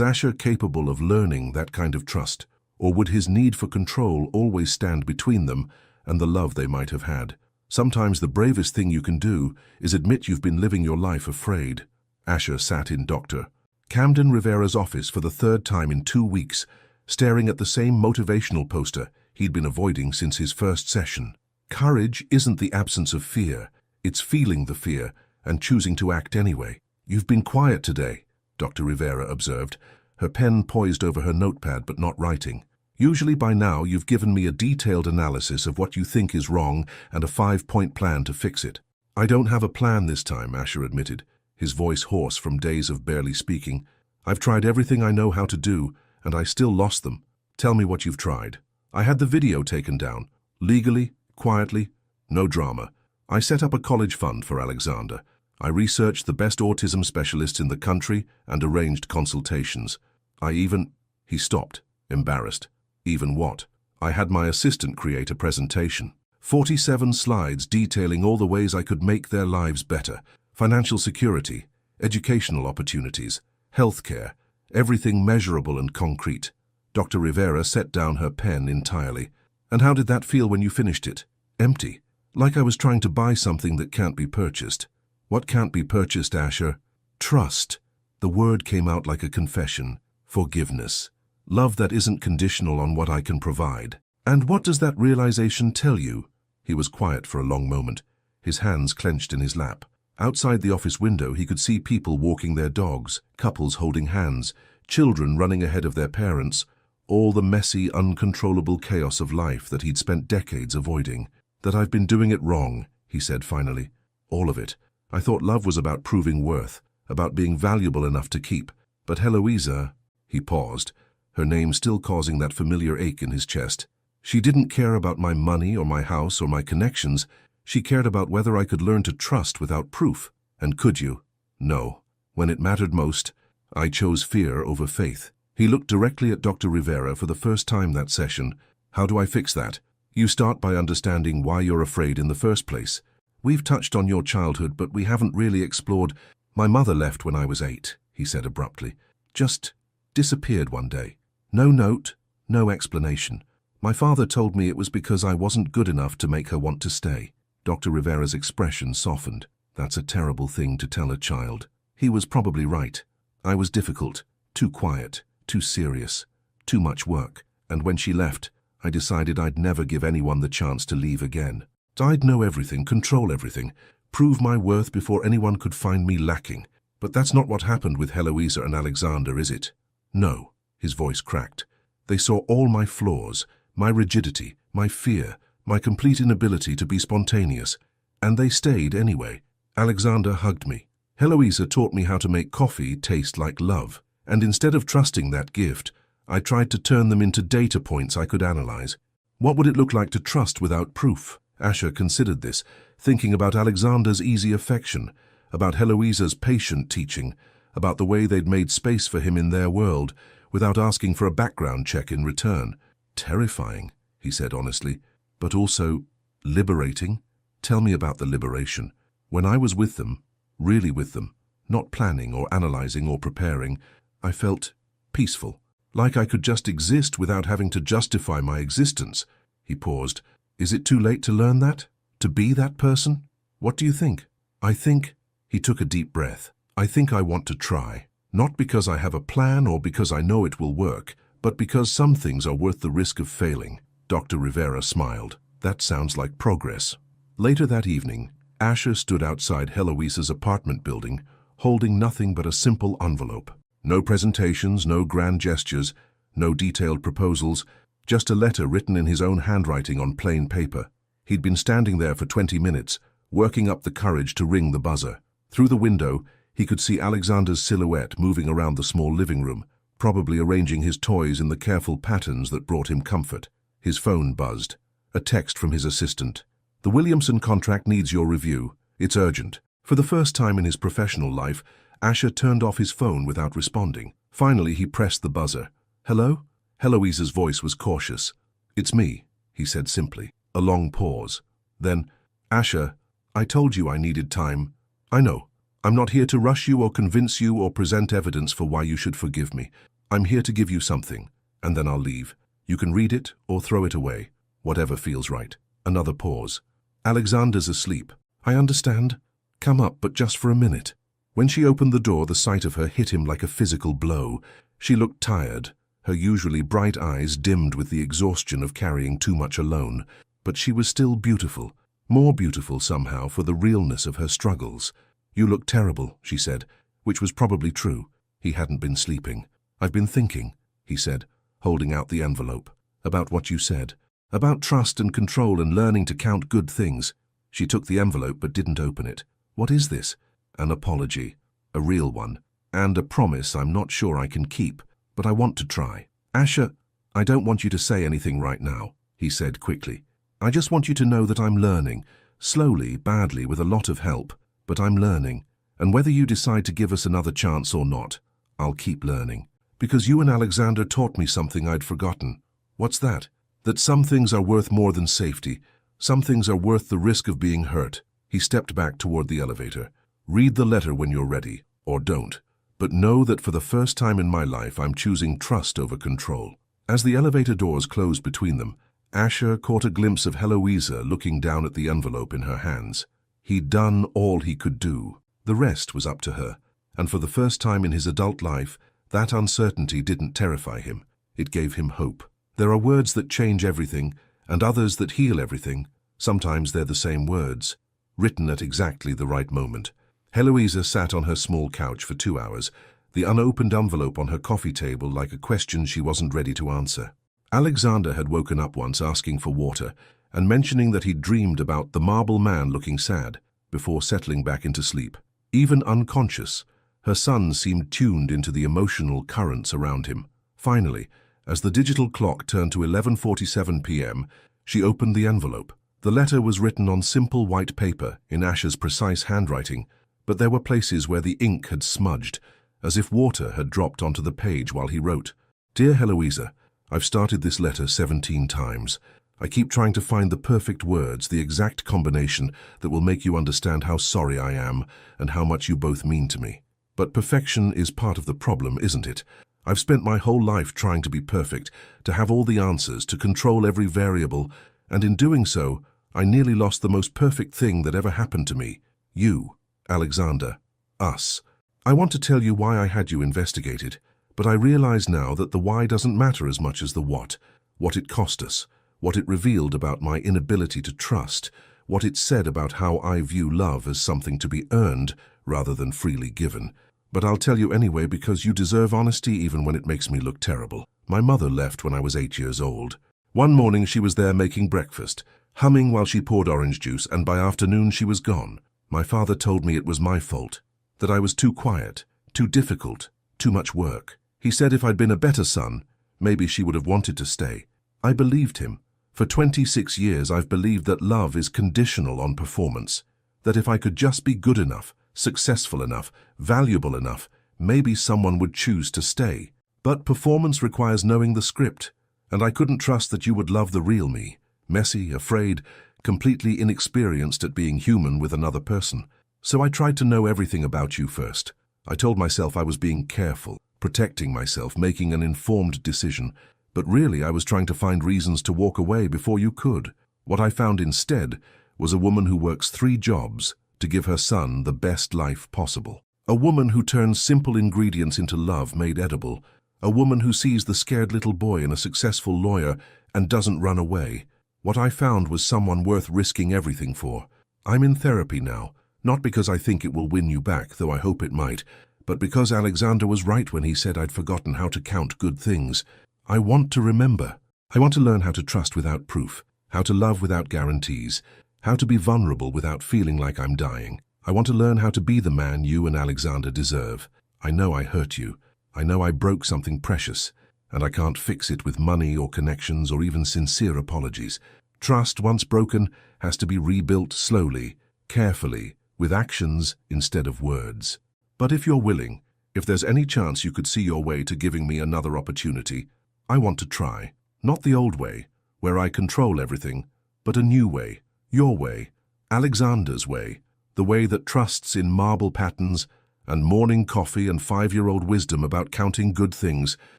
Asher capable of learning that kind of trust, or would his need for control always stand between them and the love they might have had? Sometimes the bravest thing you can do is admit you've been living your life afraid. Asher sat in Dr. Camden Rivera's office for the 3rd time in 2 weeks, staring at the same motivational poster he'd been avoiding since his first session. Courage isn't the absence of fear, it's feeling the fear and choosing to act anyway. "You've been quiet today," Dr. Rivera observed, her pen poised over her notepad but not writing. "Usually by now you've given me a detailed analysis of what you think is wrong and a 5-point plan to fix it." "I don't have a plan this time," Asher admitted, his voice hoarse from days of barely speaking. "I've tried everything I know how to do, and I still lost them." "Tell me what you've tried." "I had the video taken down. Legally, quietly, no drama. I set up a college fund for Alexander. I researched the best autism specialists in the country and arranged consultations. I even..." He stopped, embarrassed. "Even what?" "I had my assistant create a presentation. 47 slides detailing all the ways I could make their lives better. Financial security, educational opportunities, healthcare, everything measurable and concrete." Dr. Rivera set down her pen entirely. "And how did that feel when you finished it?" "Empty. Like I was trying to buy something that can't be purchased." "What can't be purchased, Asher?" "Trust." The word came out like a confession. "Forgiveness. Love that isn't conditional on what I can provide." "And what does that realization tell you?" He was quiet for a long moment, his hands clenched in his lap. Outside the office window, he could see people walking their dogs, couples holding hands, children running ahead of their parents, all the messy, uncontrollable chaos of life that he'd spent decades avoiding. "That I've been doing it wrong," he said finally. "All of it. I thought love was about proving worth, about being valuable enough to keep. But Heloisa..." He paused, her name still causing that familiar ache in his chest. "She didn't care about my money or my house or my connections. She cared about whether I could learn to trust without proof. And could you? No. When it mattered most, I chose fear over faith." He looked directly at Dr. Rivera for the first time that session. "How do I fix that?" "You start by understanding why you're afraid in the first place. We've touched on your childhood, but we haven't really explored..." "My mother left when I was 8, he said abruptly. "Just disappeared one day. No note, no explanation. My father told me it was because I wasn't good enough to make her want to stay." Dr. Rivera's expression softened. "That's a terrible thing to tell a child." He was probably right. "I was difficult, too quiet, too serious, too much work. And when she left, I decided I'd never give anyone the chance to leave again. I'd know everything, control everything, prove my worth before anyone could find me lacking. But that's not what happened with Heloisa and Alexander, is it?" "No," his voice cracked. "They saw all my flaws, my rigidity, my fear, my complete inability to be spontaneous. And they stayed anyway." Alexander hugged me. "Heloisa taught me how to make coffee taste like love. And instead of trusting that gift, I tried to turn them into data points I could analyze. What would it look like to trust without proof?" Asher considered this, thinking about Alexander's easy affection, about Heloisa's patient teaching, about the way they'd made space for him in their world, without asking for a background check in return. "Terrifying," he said honestly, "but also liberating." "Tell me about the liberation." "When I was with them, really with them, not planning or analyzing or preparing, I felt peaceful, like I could just exist without having to justify my existence." He paused, Is it too late to learn that? To be that person? What do you think? I think, he took a deep breath, I think I want to try. Not because I have a plan or because I know it will work, but because some things are worth the risk of failing. Dr. Rivera smiled. That sounds like progress. Later that evening, Asher stood outside Heloisa's apartment building, holding nothing but a simple envelope. No presentations, no grand gestures, no detailed proposals, just a letter written in his own handwriting on plain paper. He'd been standing there for 20 minutes, working up the courage to ring the buzzer. Through the window, he could see Alexander's silhouette moving around the small living room, probably arranging his toys in the careful patterns that brought him comfort. His phone buzzed. A text from his assistant. The Williamson contract needs your review. It's urgent. For the first time in his professional life, Asher turned off his phone without responding. Finally, he pressed the buzzer. Hello? Heloisa's voice was cautious. It's me, he said simply. A long pause. Then, Asher, I told you I needed time. I know. I'm not here to rush you or convince you or present evidence for why you should forgive me. I'm here to give you something, and then I'll leave. You can read it or throw it away. Whatever feels right. Another pause. Alexander's asleep. I understand. Come up, but just for a minute. When she opened the door, the sight of her hit him like a physical blow. She looked tired, her usually bright eyes dimmed with the exhaustion of carrying too much alone. But she was still beautiful, more beautiful somehow for the realness of her struggles. You look terrible, she said, which was probably true. He hadn't been sleeping. I've been thinking, he said, holding out the envelope, about what you said. About trust and control and learning to count good things. She took the envelope but didn't open it. What is this? An apology. A real one. And a promise I'm not sure I can keep, but I want to try. Asher, I don't want you to say anything right now, he said quickly. I just want you to know that I'm learning. Slowly, badly, with a lot of help, but I'm learning. And whether you decide to give us another chance or not, I'll keep learning. Because you and Alexander taught me something I'd forgotten. What's that? That some things are worth more than safety. Some things are worth the risk of being hurt. He stepped back toward the elevator. Read the letter when you're ready, or don't. But know that for the first time in my life, I'm choosing trust over control. As the elevator doors closed between them, Asher caught a glimpse of Heloisa looking down at the envelope in her hands. He'd done all he could do. The rest was up to her. And for the first time in his adult life, that uncertainty didn't terrify him. It gave him hope. There are words that change everything, and others that heal everything. Sometimes they're the same words, written at exactly the right moment. Heloisa sat on her small couch for 2 hours, the unopened envelope on her coffee table like a question she wasn't ready to answer. Alexander had woken up once asking for water and mentioning that he'd dreamed about the marble man looking sad before settling back into sleep. Even unconscious, her son seemed tuned into the emotional currents around him. Finally, as the digital clock turned to 11:47 p.m., she opened the envelope. The letter was written on simple white paper in Asher's precise handwriting, but there were places where the ink had smudged, as if water had dropped onto the page while he wrote. Dear Heloisa, I've started this letter 17 times. I keep trying to find the perfect words, the exact combination that will make you understand how sorry I am and how much you both mean to me. But perfection is part of the problem, isn't it? I've spent my whole life trying to be perfect, to have all the answers, to control every variable, and in doing so, I nearly lost the most perfect thing that ever happened to me. You, Alexander, us. I want to tell you why I had you investigated, but I realize now that the why doesn't matter as much as the what it cost us, what it revealed about my inability to trust, what it said about how I view love as something to be earned rather than freely given. But I'll tell you anyway because you deserve honesty even when it makes me look terrible. My mother left when I was 8 years old. One morning she was there making breakfast, humming while she poured orange juice, and by afternoon she was gone. My father told me it was my fault, that I was too quiet, too difficult, too much work. He said if I'd been a better son, maybe she would have wanted to stay. I believed him. For 26 years I've believed that love is conditional on performance, that if I could just be good enough, successful enough, valuable enough, maybe someone would choose to stay. But performance requires knowing the script, and I couldn't trust that you would love the real me, messy, afraid, completely inexperienced at being human with another person. So I tried to know everything about you first. I told myself I was being careful, protecting myself, making an informed decision, but really I was trying to find reasons to walk away before you could. What I found instead was a woman who works 3 jobs to give her son the best life possible. A woman who turns simple ingredients into love made edible. A woman who sees the scared little boy in a successful lawyer and doesn't run away. What I found was someone worth risking everything for. I'm in therapy now, not because I think it will win you back, though I hope it might, but because Alexander was right when he said I'd forgotten how to count good things. I want to remember. I want to learn how to trust without proof, how to love without guarantees, how to be vulnerable without feeling like I'm dying. I want to learn how to be the man you and Alexander deserve. I know I hurt you. I know I broke something precious, and I can't fix it with money or connections or even sincere apologies. Trust, once broken, has to be rebuilt slowly, carefully, with actions instead of words. But if you're willing, if there's any chance you could see your way to giving me another opportunity, I want to try. Not the old way, where I control everything, but a new way, your way, Alexander's way, the way that trusts in marble patterns and morning coffee and 5-year-old wisdom about counting good things.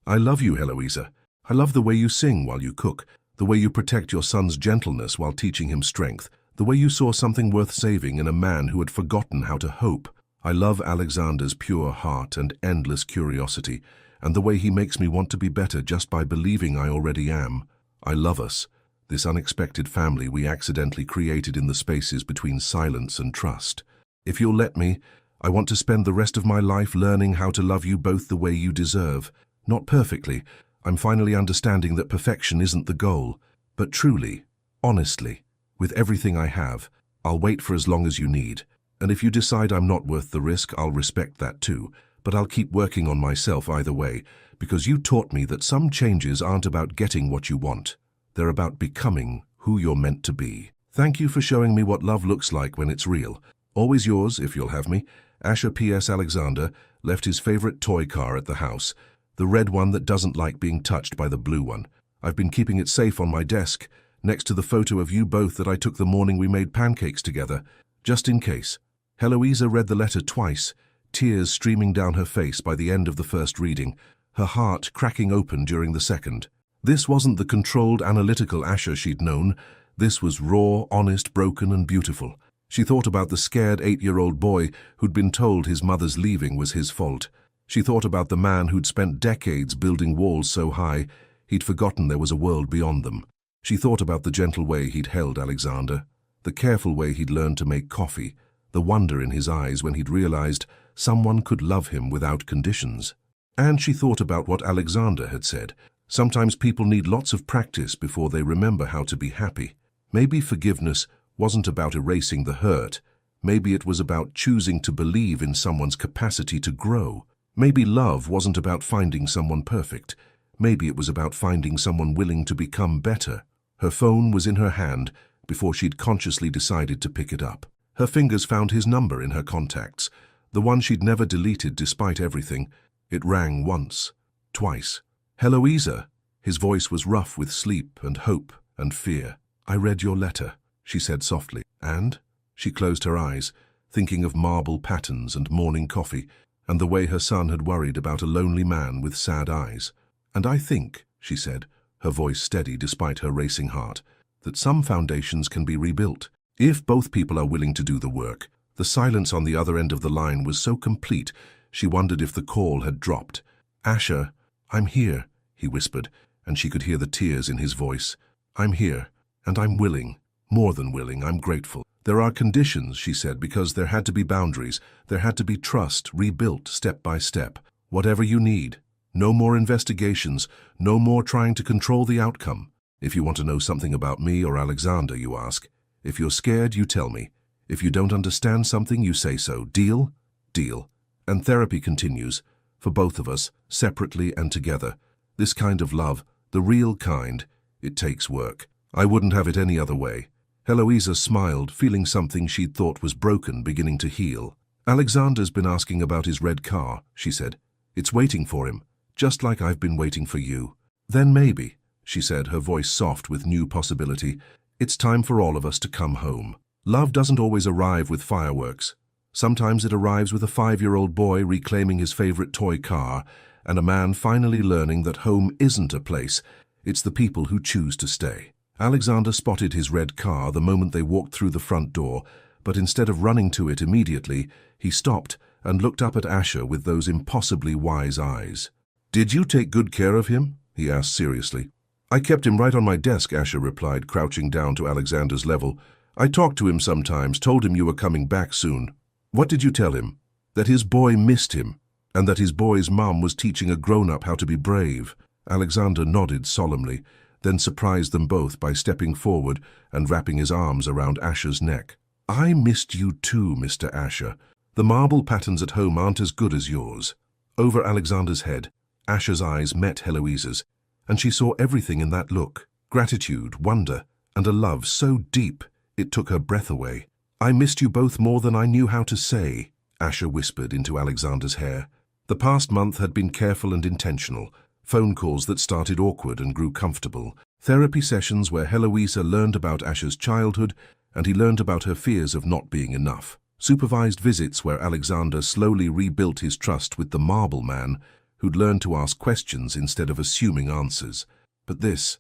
I love you, Heloisa. I love the way you sing while you cook, the way you protect your son's gentleness while teaching him strength, the way you saw something worth saving in a man who had forgotten how to hope. I love Alexander's pure heart and endless curiosity, and the way he makes me want to be better just by believing I already am. I love us, this unexpected family we accidentally created in the spaces between silence and trust. If you'll let me, I want to spend the rest of my life learning how to love you both the way you deserve. Not perfectly. I'm finally understanding that perfection isn't the goal, but truly, honestly, with everything I have, I'll wait for as long as you need. And if you decide I'm not worth the risk, I'll respect that too. But I'll keep working on myself either way, because you taught me that some changes aren't about getting what you want. They're about becoming who you're meant to be. Thank you for showing me what love looks like when it's real. Always yours, if you'll have me. Asher P.S. Alexander left his favorite toy car at the house, the red one that doesn't like being touched by the blue one. I've been keeping it safe on my desk, next to the photo of you both that I took the morning we made pancakes together, just in case. Heloisa read the letter twice, tears streaming down her face by the end of the first reading, her heart cracking open during the second. This wasn't the controlled, analytical Asher she'd known. This was raw, honest, broken, and beautiful. She thought about the scared 8-year-old boy who'd been told his mother's leaving was his fault. She thought about the man who'd spent decades building walls so high he'd forgotten there was a world beyond them. She thought about the gentle way he'd held Alexander, the careful way he'd learned to make coffee, the wonder in his eyes when he'd realized someone could love him without conditions. And she thought about what Alexander had said. Sometimes people need lots of practice before they remember how to be happy. Maybe forgiveness wasn't about erasing the hurt. Maybe it was about choosing to believe in someone's capacity to grow. Maybe love wasn't about finding someone perfect. Maybe it was about finding someone willing to become better. Her phone was in her hand before she'd consciously decided to pick it up. Her fingers found his number in her contacts, the one she'd never deleted despite everything. It rang once, twice. Heloisa. His voice was rough with sleep and hope and fear. I read your letter, she said softly. And? She closed her eyes, thinking of marble patterns and morning coffee, and the way her son had worried about a lonely man with sad eyes. And I think, she said, her voice steady despite her racing heart, that some foundations can be rebuilt, if both people are willing to do the work. The silence on the other end of the line was so complete, she wondered if the call had dropped. Asher, I'm here, he whispered, and she could hear the tears in his voice. I'm here, and I'm willing. More than willing, I'm grateful. There are conditions, she said, because there had to be boundaries. There had to be trust, rebuilt step by step. Whatever you need. No more investigations, no more trying to control the outcome. If you want to know something about me or Alexander, you ask. If you're scared, you tell me. If you don't understand something, you say so. Deal? Deal. And therapy continues, for both of us, separately and together. This kind of love, the real kind, it takes work. I wouldn't have it any other way. Heloisa smiled, feeling something she'd thought was broken beginning to heal. Alexander's been asking about his red car, she said. It's waiting for him, just like I've been waiting for you. Then maybe, she said, her voice soft with new possibility, it's time for all of us to come home. Love doesn't always arrive with fireworks. Sometimes it arrives with a 5-year-old boy reclaiming his favorite toy car and a man finally learning that home isn't a place, it's the people who choose to stay. Alexander spotted his red car the moment they walked through the front door, but instead of running to it immediately, he stopped and looked up at Asher with those impossibly wise eyes. "Did you take good care of him?" he asked seriously. "I kept him right on my desk," Asher replied, crouching down to Alexander's level. "I talked to him sometimes, told him you were coming back soon." "What did you tell him?" "That his boy missed him, and that his boy's mum was teaching a grown-up how to be brave." Alexander nodded solemnly, then surprised them both by stepping forward and wrapping his arms around Asher's neck. "I missed you too, Mr. Asher. The marble patterns at home aren't as good as yours." Over Alexander's head, Asher's eyes met Heloise's, and she saw everything in that look: gratitude, wonder, and a love so deep it took her breath away. "I missed you both more than I knew how to say," Asher whispered into Alexander's hair. The past month had been careful and intentional. Phone calls that started awkward and grew comfortable. Therapy sessions where Heloise learned about Asher's childhood and he learned about her fears of not being enough. Supervised visits where Alexander slowly rebuilt his trust with the marble man who'd learned to ask questions instead of assuming answers. But this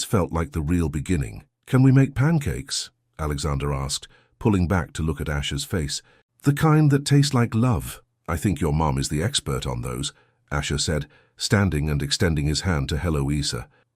felt like the real beginning. "Can we make pancakes?" Alexander asked, pulling back to look at Asher's face. "The kind that taste like love. I think your mom is the expert on those," Asher said, standing and extending his hand to Heloise.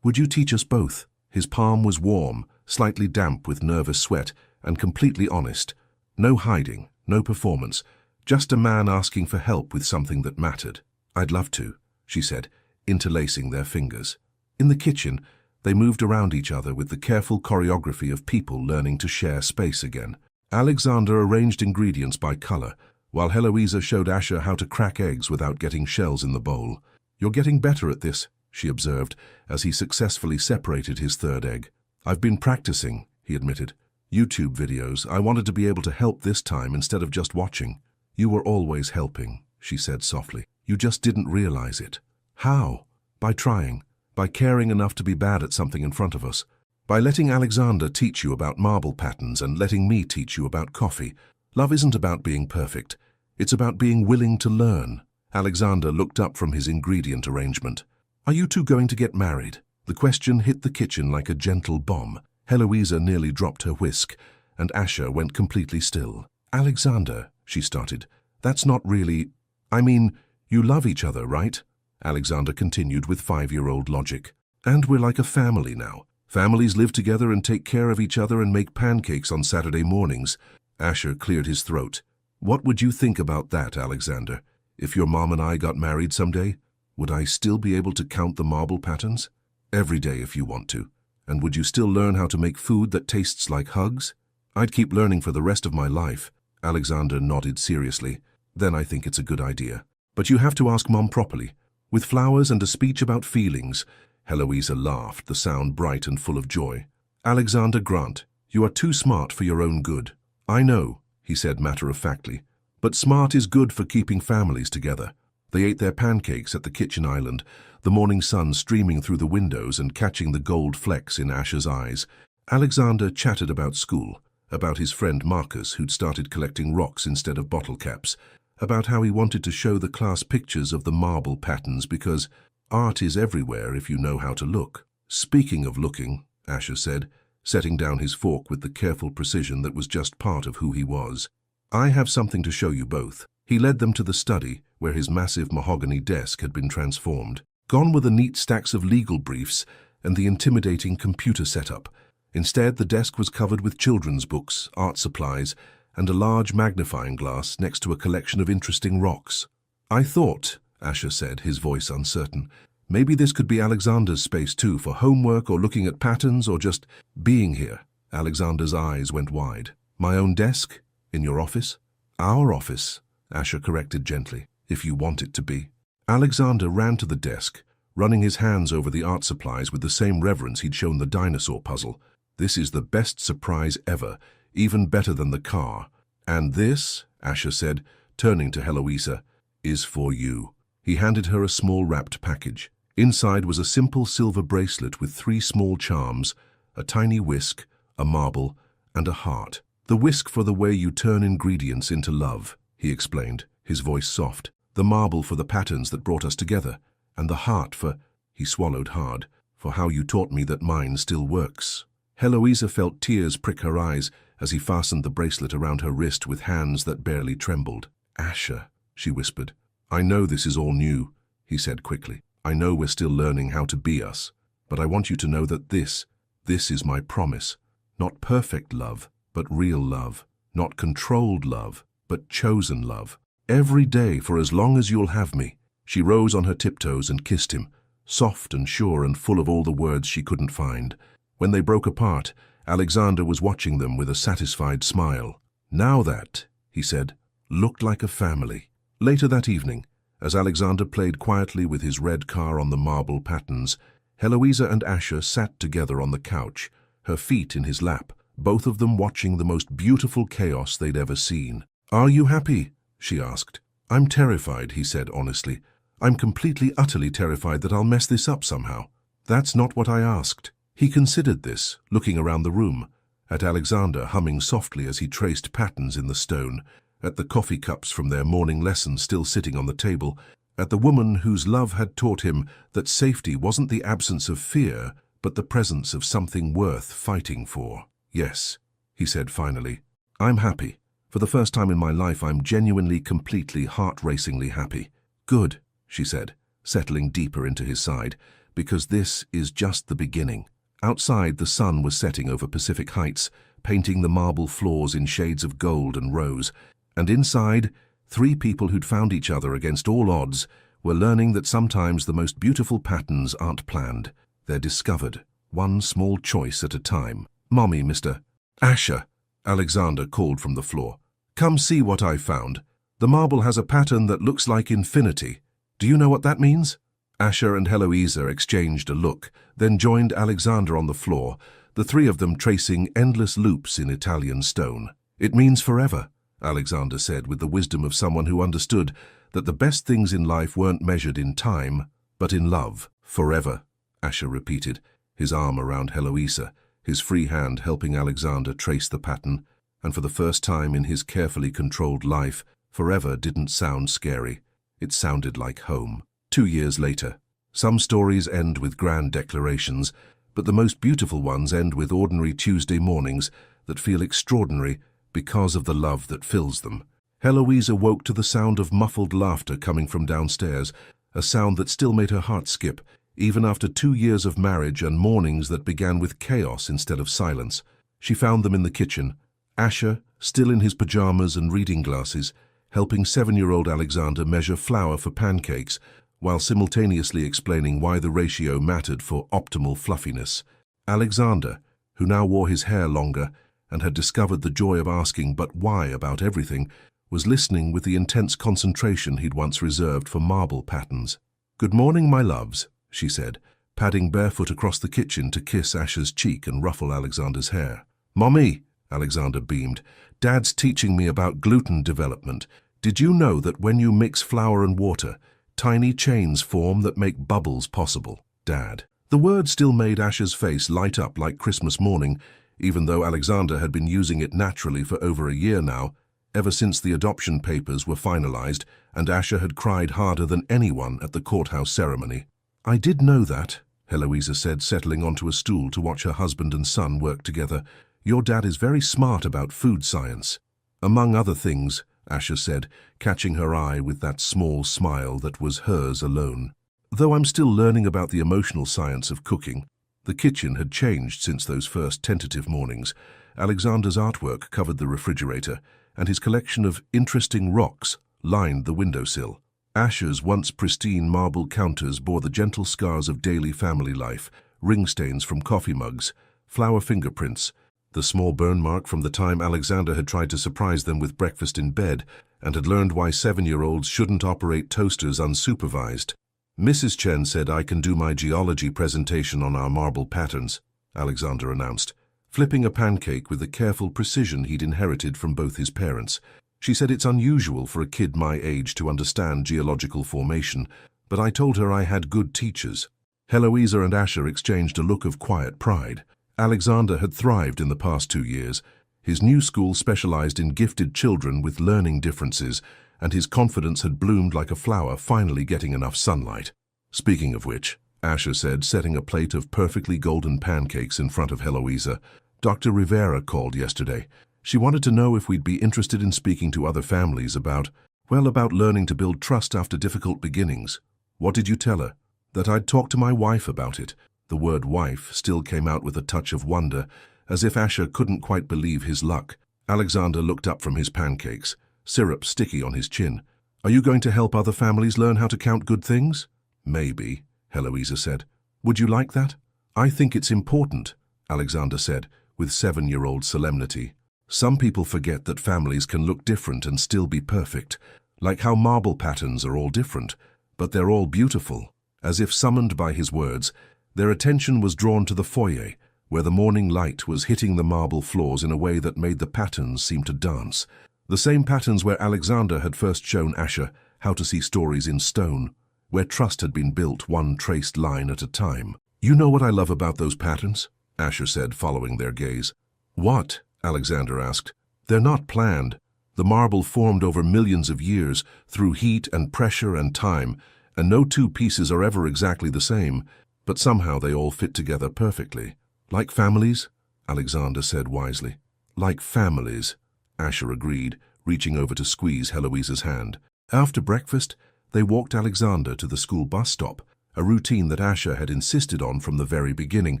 "Would you teach us both?" His palm was warm, slightly damp with nervous sweat, and completely honest. No hiding, no performance, just a man asking for help with something that mattered. "I'd love to," she said, interlacing their fingers. In the kitchen, they moved around each other with the careful choreography of people learning to share space again. Alexander arranged ingredients by color, while Heloise showed Asher how to crack eggs without getting shells in the bowl. "You're getting better at this," she observed, as he successfully separated his third egg. "I've been practicing," he admitted. "YouTube videos. I wanted to be able to help this time instead of just watching." "You were always helping," she said softly. "You just didn't realize it." "How?" "By trying. By caring enough to be bad at something in front of us. By letting Alexander teach you about marble patterns and letting me teach you about coffee. Love isn't about being perfect. It's about being willing to learn." Alexander looked up from his ingredient arrangement. "Are you two going to get married?" The question hit the kitchen like a gentle bomb. Heloise nearly dropped her whisk, and Asher went completely still. "Alexander," she started, "that's not really... I mean, you love each other, right?" Alexander continued with 5-year-old logic. "And we're like a family now. Families live together and take care of each other and make pancakes on Saturday mornings." Asher cleared his throat. "What would you think about that, Alexander? If your mom and I got married someday, would I still be able to count the marble patterns? Every day if you want to. And would you still learn how to make food that tastes like hugs?" "I'd keep learning for the rest of my life." Alexander nodded seriously. "Then I think it's a good idea. But you have to ask Mom properly, with flowers and a speech about feelings." Heloise laughed, the sound bright and full of joy. "Alexander Grant, you are too smart for your own good." "I know," he said matter-of-factly, "but smart is good for keeping families together." They ate their pancakes at the kitchen island, the morning sun streaming through the windows and catching the gold flecks in Asher's eyes. Alexander chatted about school, about his friend Marcus, who'd started collecting rocks instead of bottle caps, about how he wanted to show the class pictures of the marble patterns because art is everywhere if you know how to look. "Speaking of looking," Asher said, setting down his fork with the careful precision that was just part of who he was, "I have something to show you both." He led them to the study, where his massive mahogany desk had been transformed. Gone were the neat stacks of legal briefs and the intimidating computer setup. Instead, the desk was covered with children's books, art supplies, and a large magnifying glass next to a collection of interesting rocks. "I thought," Asher said, his voice uncertain, "maybe this could be Alexander's space too, for homework or looking at patterns or just being here." Alexander's eyes went wide. "My own desk? In your office?" "Our office," Asher corrected gently, "if you want it to be." Alexander ran to the desk, running his hands over the art supplies with the same reverence he'd shown the dinosaur puzzle. "This is the best surprise ever, even better than the car. And this," Asher said, turning to Heloise, "is for you." He handed her a small wrapped package. Inside was a simple silver bracelet with 3 small charms, a tiny whisk, a marble, and a heart. "The whisk for the way you turn ingredients into love," he explained, his voice soft. "The marble for the patterns that brought us together, and the heart for," he swallowed hard, "for how you taught me that mine still works." Heloisa felt tears prick her eyes as he fastened the bracelet around her wrist with hands that barely trembled. "Asher," she whispered. "I know this is all new," he said quickly. "I know we're still learning how to be us. But I want you to know that this is my promise. Not perfect love, but real love. Not controlled love, but chosen love. Every day for as long as you'll have me." She rose on her tiptoes and kissed him, soft and sure and full of all the words she couldn't find. When they broke apart, Alexander was watching them with a satisfied smile. "Now that," he said, "looked like a family." Later that evening, as Alexander played quietly with his red car on the marble patterns, Heloisa and Asher sat together on the couch, her feet in his lap, both of them watching the most beautiful chaos they'd ever seen. "Are you happy?" she asked. "I'm terrified," he said honestly. "I'm completely, utterly terrified that I'll mess this up somehow." "That's not what I asked." He considered this, looking around the room, at Alexander humming softly as he traced patterns in the stone, at the coffee cups from their morning lesson still sitting on the table, at the woman whose love had taught him that safety wasn't the absence of fear, but the presence of something worth fighting for. "Yes," he said finally, "I'm happy. For the first time in my life, I'm genuinely, completely, heart-racingly happy." "Good," she said, settling deeper into his side, "because this is just the beginning." Outside, the sun was setting over Pacific Heights, painting the marble floors in shades of gold and rose. And inside, three people who'd found each other against all odds were learning that sometimes the most beautiful patterns aren't planned. They're discovered, one small choice at a time. "Mommy, Mr. Asher," Alexander called from the floor. "Come see what I found. The marble has a pattern that looks like infinity. Do you know what that means?" Asher and Heloisa exchanged a look, then joined Alexander on the floor, the three of them tracing endless loops in Italian stone. "It means forever," Alexander said with the wisdom of someone who understood that the best things in life weren't measured in time, but in love. "Forever," Asher repeated, his arm around Heloisa, his free hand helping Alexander trace the pattern, and for the first time in his carefully controlled life, forever didn't sound scary. It sounded like home. 2 years later, some stories end with grand declarations, but the most beautiful ones end with ordinary Tuesday mornings that feel extraordinary because of the love that fills them. Heloisa woke to the sound of muffled laughter coming from downstairs, a sound that still made her heart skip, even after 2 years of marriage and mornings that began with chaos instead of silence. She found them in the kitchen, Asher, still in his pajamas and reading glasses, helping 7-year-old Alexander measure flour for pancakes, while simultaneously explaining why the ratio mattered for optimal fluffiness. Alexander, who now wore his hair longer and had discovered the joy of asking but why about everything, was listening with the intense concentration he'd once reserved for marble patterns. "Good morning, my loves," she said, padding barefoot across the kitchen to kiss Asher's cheek and ruffle Alexander's hair. "Mommy," Alexander beamed, "Dad's teaching me about gluten development. Did you know that when you mix flour and water, tiny chains form that make bubbles possible?" "Dad." The word still made Asher's face light up like Christmas morning, even though Alexander had been using it naturally for over a year now, ever since the adoption papers were finalized and Asher had cried harder than anyone at the courthouse ceremony. "I did know that," Heloisa said, settling onto a stool to watch her husband and son work together. "Your dad is very smart about food science." "Among other things," Asher said, catching her eye with that small smile that was hers alone. "Though I'm still learning about the emotional science of cooking." The kitchen had changed since those first tentative mornings. Alexander's artwork covered the refrigerator, and his collection of interesting rocks lined the windowsill. Asher's once pristine marble counters bore the gentle scars of daily family life, ring stains from coffee mugs, flour fingerprints, the small burn mark from the time Alexander had tried to surprise them with breakfast in bed and had learned why 7-year-olds shouldn't operate toasters unsupervised. "Mrs. Chen said I can do my geology presentation on our marble patterns," Alexander announced, flipping a pancake with the careful precision he'd inherited from both his parents. "She said it's unusual for a kid my age to understand geological formation, but I told her I had good teachers." Heloisa and Asher exchanged a look of quiet pride. Alexander had thrived in the past 2 years. His new school specialized in gifted children with learning differences, and his confidence had bloomed like a flower finally getting enough sunlight. Speaking of which, Asher said, setting a plate of perfectly golden pancakes in front of Heloisa. Dr. Rivera called yesterday. She wanted to know if we'd be interested in speaking to other families about learning to build trust after difficult beginnings. What did you tell her? That I'd talk to my wife about it. The word wife still came out with a touch of wonder, as if Asher couldn't quite believe his luck. Alexander looked up from his pancakes, syrup sticky on his chin. Are you going to help other families learn how to count good things? Maybe, Heloisa said. Would you like that? I think it's important, Alexander said, with 7-year-old solemnity. Some people forget that families can look different and still be perfect, like how marble patterns are all different, but they're all beautiful. As if summoned by his words, their attention was drawn to the foyer, where the morning light was hitting the marble floors in a way that made the patterns seem to dance. The same patterns where Alexander had first shown Asher how to see stories in stone, where trust had been built one traced line at a time. You know what I love about those patterns? Asher said, following their gaze. What? Alexander asked. They're not planned. The marble formed over millions of years, through heat and pressure and time, and no two pieces are ever exactly the same, but somehow they all fit together perfectly. Like families? Alexander said wisely. Like families, Asher agreed, reaching over to squeeze Heloisa's hand. After breakfast, they walked Alexander to the school bus stop, a routine that Asher had insisted on from the very beginning,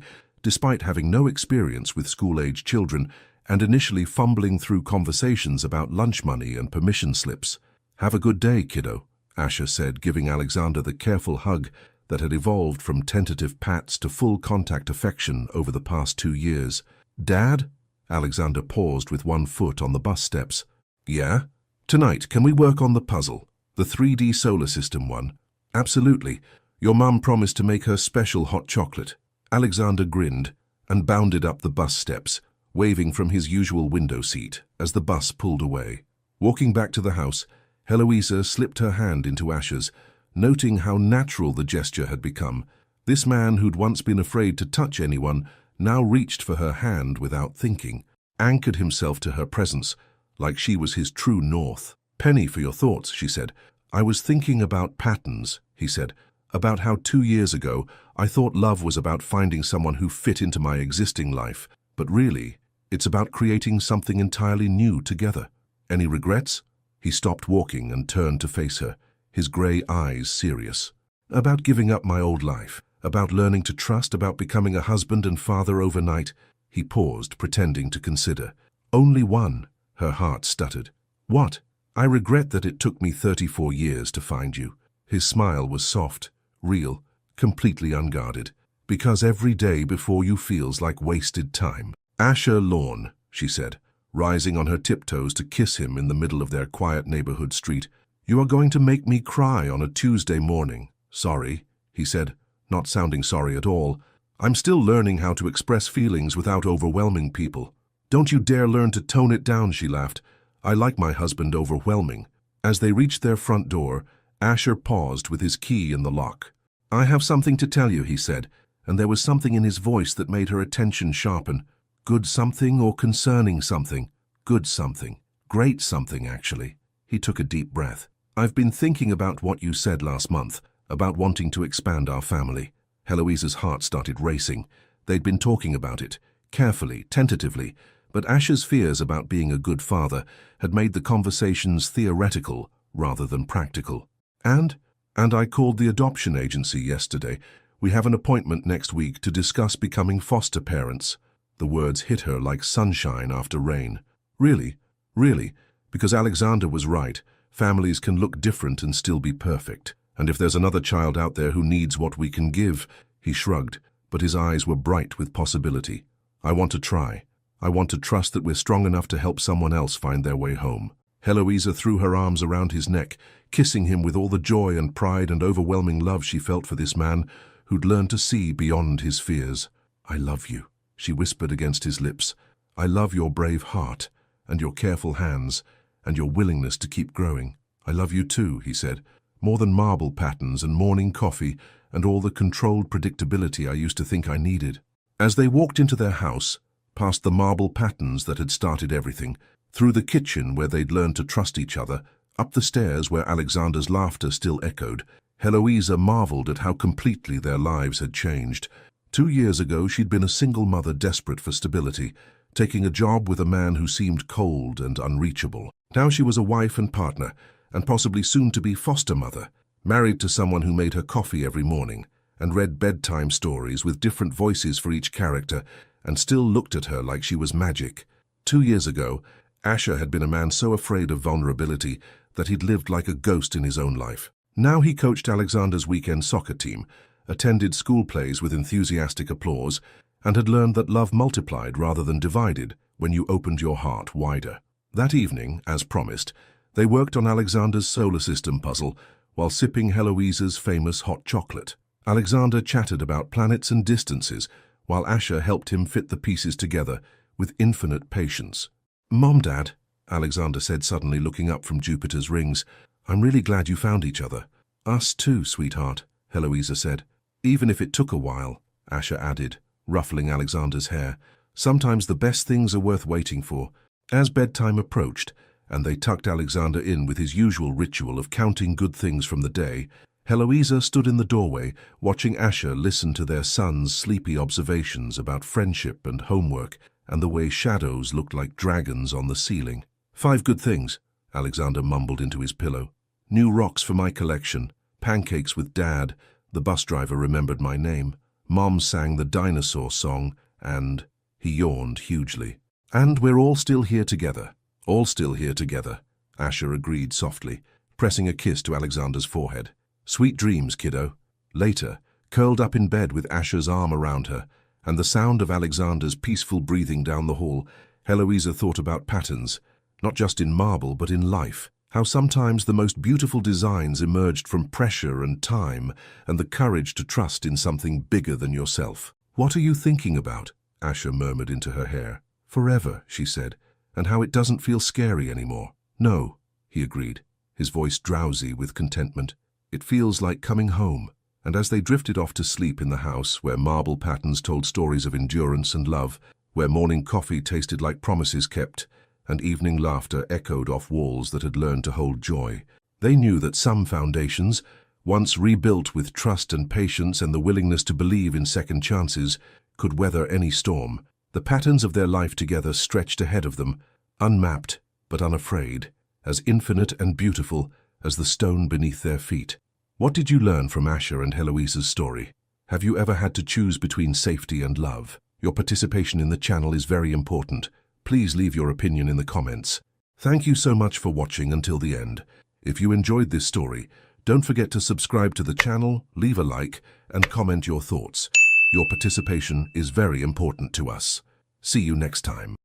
despite having no experience with school-age children and initially fumbling through conversations about lunch money and permission slips. Have a good day, kiddo, Asher said, giving Alexander the careful hug that had evolved from tentative pats to full contact affection over the past 2 years. Dad? Alexander paused with one foot on the bus steps. Yeah? Tonight, can we work on the puzzle? The 3D solar system one? Absolutely. Your mum promised to make her special hot chocolate. Alexander grinned and bounded up the bus steps, waving from his usual window seat as the bus pulled away. Walking back to the house, Heloisa slipped her hand into Asher's, noting how natural the gesture had become. This man who'd once been afraid to touch anyone now reached for her hand without thinking, anchored himself to her presence, like she was his true north. Penny for your thoughts, she said. I was thinking about patterns, he said, about how 2 years ago I thought love was about finding someone who fit into my existing life, but really, it's about creating something entirely new together. Any regrets? He stopped walking and turned to face her, his grey eyes serious. About giving up my old life, about learning to trust, about becoming a husband and father overnight. He paused, pretending to consider. Only one, her heart stuttered. What? I regret that it took me 34 years to find you. His smile was soft, real, completely unguarded. Because every day before you feels like wasted time. Asher Lawn, she said, rising on her tiptoes to kiss him in the middle of their quiet neighborhood street. You are going to make me cry on a Tuesday morning. Sorry, he said, not sounding sorry at all. I'm still learning how to express feelings without overwhelming people. Don't you dare learn to tone it down, she laughed. I like my husband overwhelming. As they reached their front door, Asher paused with his key in the lock. I have something to tell you, he said, and there was something in his voice that made her attention sharpen. Good something or concerning something? Good something. Great something, actually. He took a deep breath. I've been thinking about what you said last month, about wanting to expand our family. Heloisa's heart started racing. They'd been talking about it, carefully, tentatively, but Asher's fears about being a good father had made the conversations theoretical rather than practical. And I called the adoption agency yesterday. We have an appointment next week to discuss becoming foster parents. The words hit her like sunshine after rain. Really? Really? Because Alexander was right. Families can look different and still be perfect. And if there's another child out there who needs what we can give, he shrugged, but his eyes were bright with possibility. I want to try. I want to trust that we're strong enough to help someone else find their way home. Heloisa threw her arms around his neck, kissing him with all the joy and pride and overwhelming love she felt for this man who'd learned to see beyond his fears. I love you, she whispered against his lips. I love your brave heart, and your careful hands, and your willingness to keep growing. I love you too, he said, more than marble patterns and morning coffee and all the controlled predictability I used to think I needed. As they walked into their house, past the marble patterns that had started everything, through the kitchen where they'd learned to trust each other, up the stairs where Alexander's laughter still echoed, Heloisa marveled at how completely their lives had changed. 2 years ago, she'd been a single mother desperate for stability, taking a job with a man who seemed cold and unreachable. Now she was a wife and partner, and possibly soon to be foster mother, married to someone who made her coffee every morning and read bedtime stories with different voices for each character and still looked at her like she was magic. 2 years ago, Asher had been a man so afraid of vulnerability that he'd lived like a ghost in his own life. Now he coached Alexander's weekend soccer team, attended school plays with enthusiastic applause, and had learned that love multiplied rather than divided when you opened your heart wider. That evening, as promised, they worked on Alexander's solar system puzzle while sipping Heloisa's famous hot chocolate. Alexander chatted about planets and distances, while Asher helped him fit the pieces together with infinite patience. "Mom, Dad," Alexander said suddenly, looking up from Jupiter's rings, "I'm really glad you found each other." "Us too, sweetheart," Heloisa said. "Even if it took a while," Asher added, ruffling Alexander's hair. "Sometimes the best things are worth waiting for." As bedtime approached, and they tucked Alexander in with his usual ritual of counting good things from the day, Heloisa stood in the doorway, watching Asher listen to their son's sleepy observations about friendship and homework and the way shadows looked like dragons on the ceiling. "5 good things," Alexander mumbled into his pillow. "New rocks for my collection, pancakes with Dad, the bus driver remembered my name, Mom sang the dinosaur song, and—" he yawned hugely. "And we're all still here together. All still here together," Asher agreed softly, pressing a kiss to Alexander's forehead. "Sweet dreams, kiddo." Later, curled up in bed with Asher's arm around her, and the sound of Alexander's peaceful breathing down the hall, Heloisa thought about patterns, not just in marble but in life. How sometimes the most beautiful designs emerged from pressure and time and the courage to trust in something bigger than yourself. "What are you thinking about?" Asher murmured into her hair. "Forever," she said, "and how it doesn't feel scary anymore." "No," he agreed, his voice drowsy with contentment. "It feels like coming home." And as they drifted off to sleep in the house where marble patterns told stories of endurance and love, where morning coffee tasted like promises kept, and evening laughter echoed off walls that had learned to hold joy, they knew that some foundations, once rebuilt with trust and patience and the willingness to believe in second chances, could weather any storm. The patterns of their life together stretched ahead of them, unmapped but unafraid, as infinite and beautiful as the stone beneath their feet. What did you learn from Asher and Heloisa's story? Have you ever had to choose between safety and love? Your participation in the channel is very important. Please leave your opinion in the comments. Thank you so much for watching until the end. If you enjoyed this story, don't forget to subscribe to the channel, leave a like, and comment your thoughts. Your participation is very important to us. See you next time.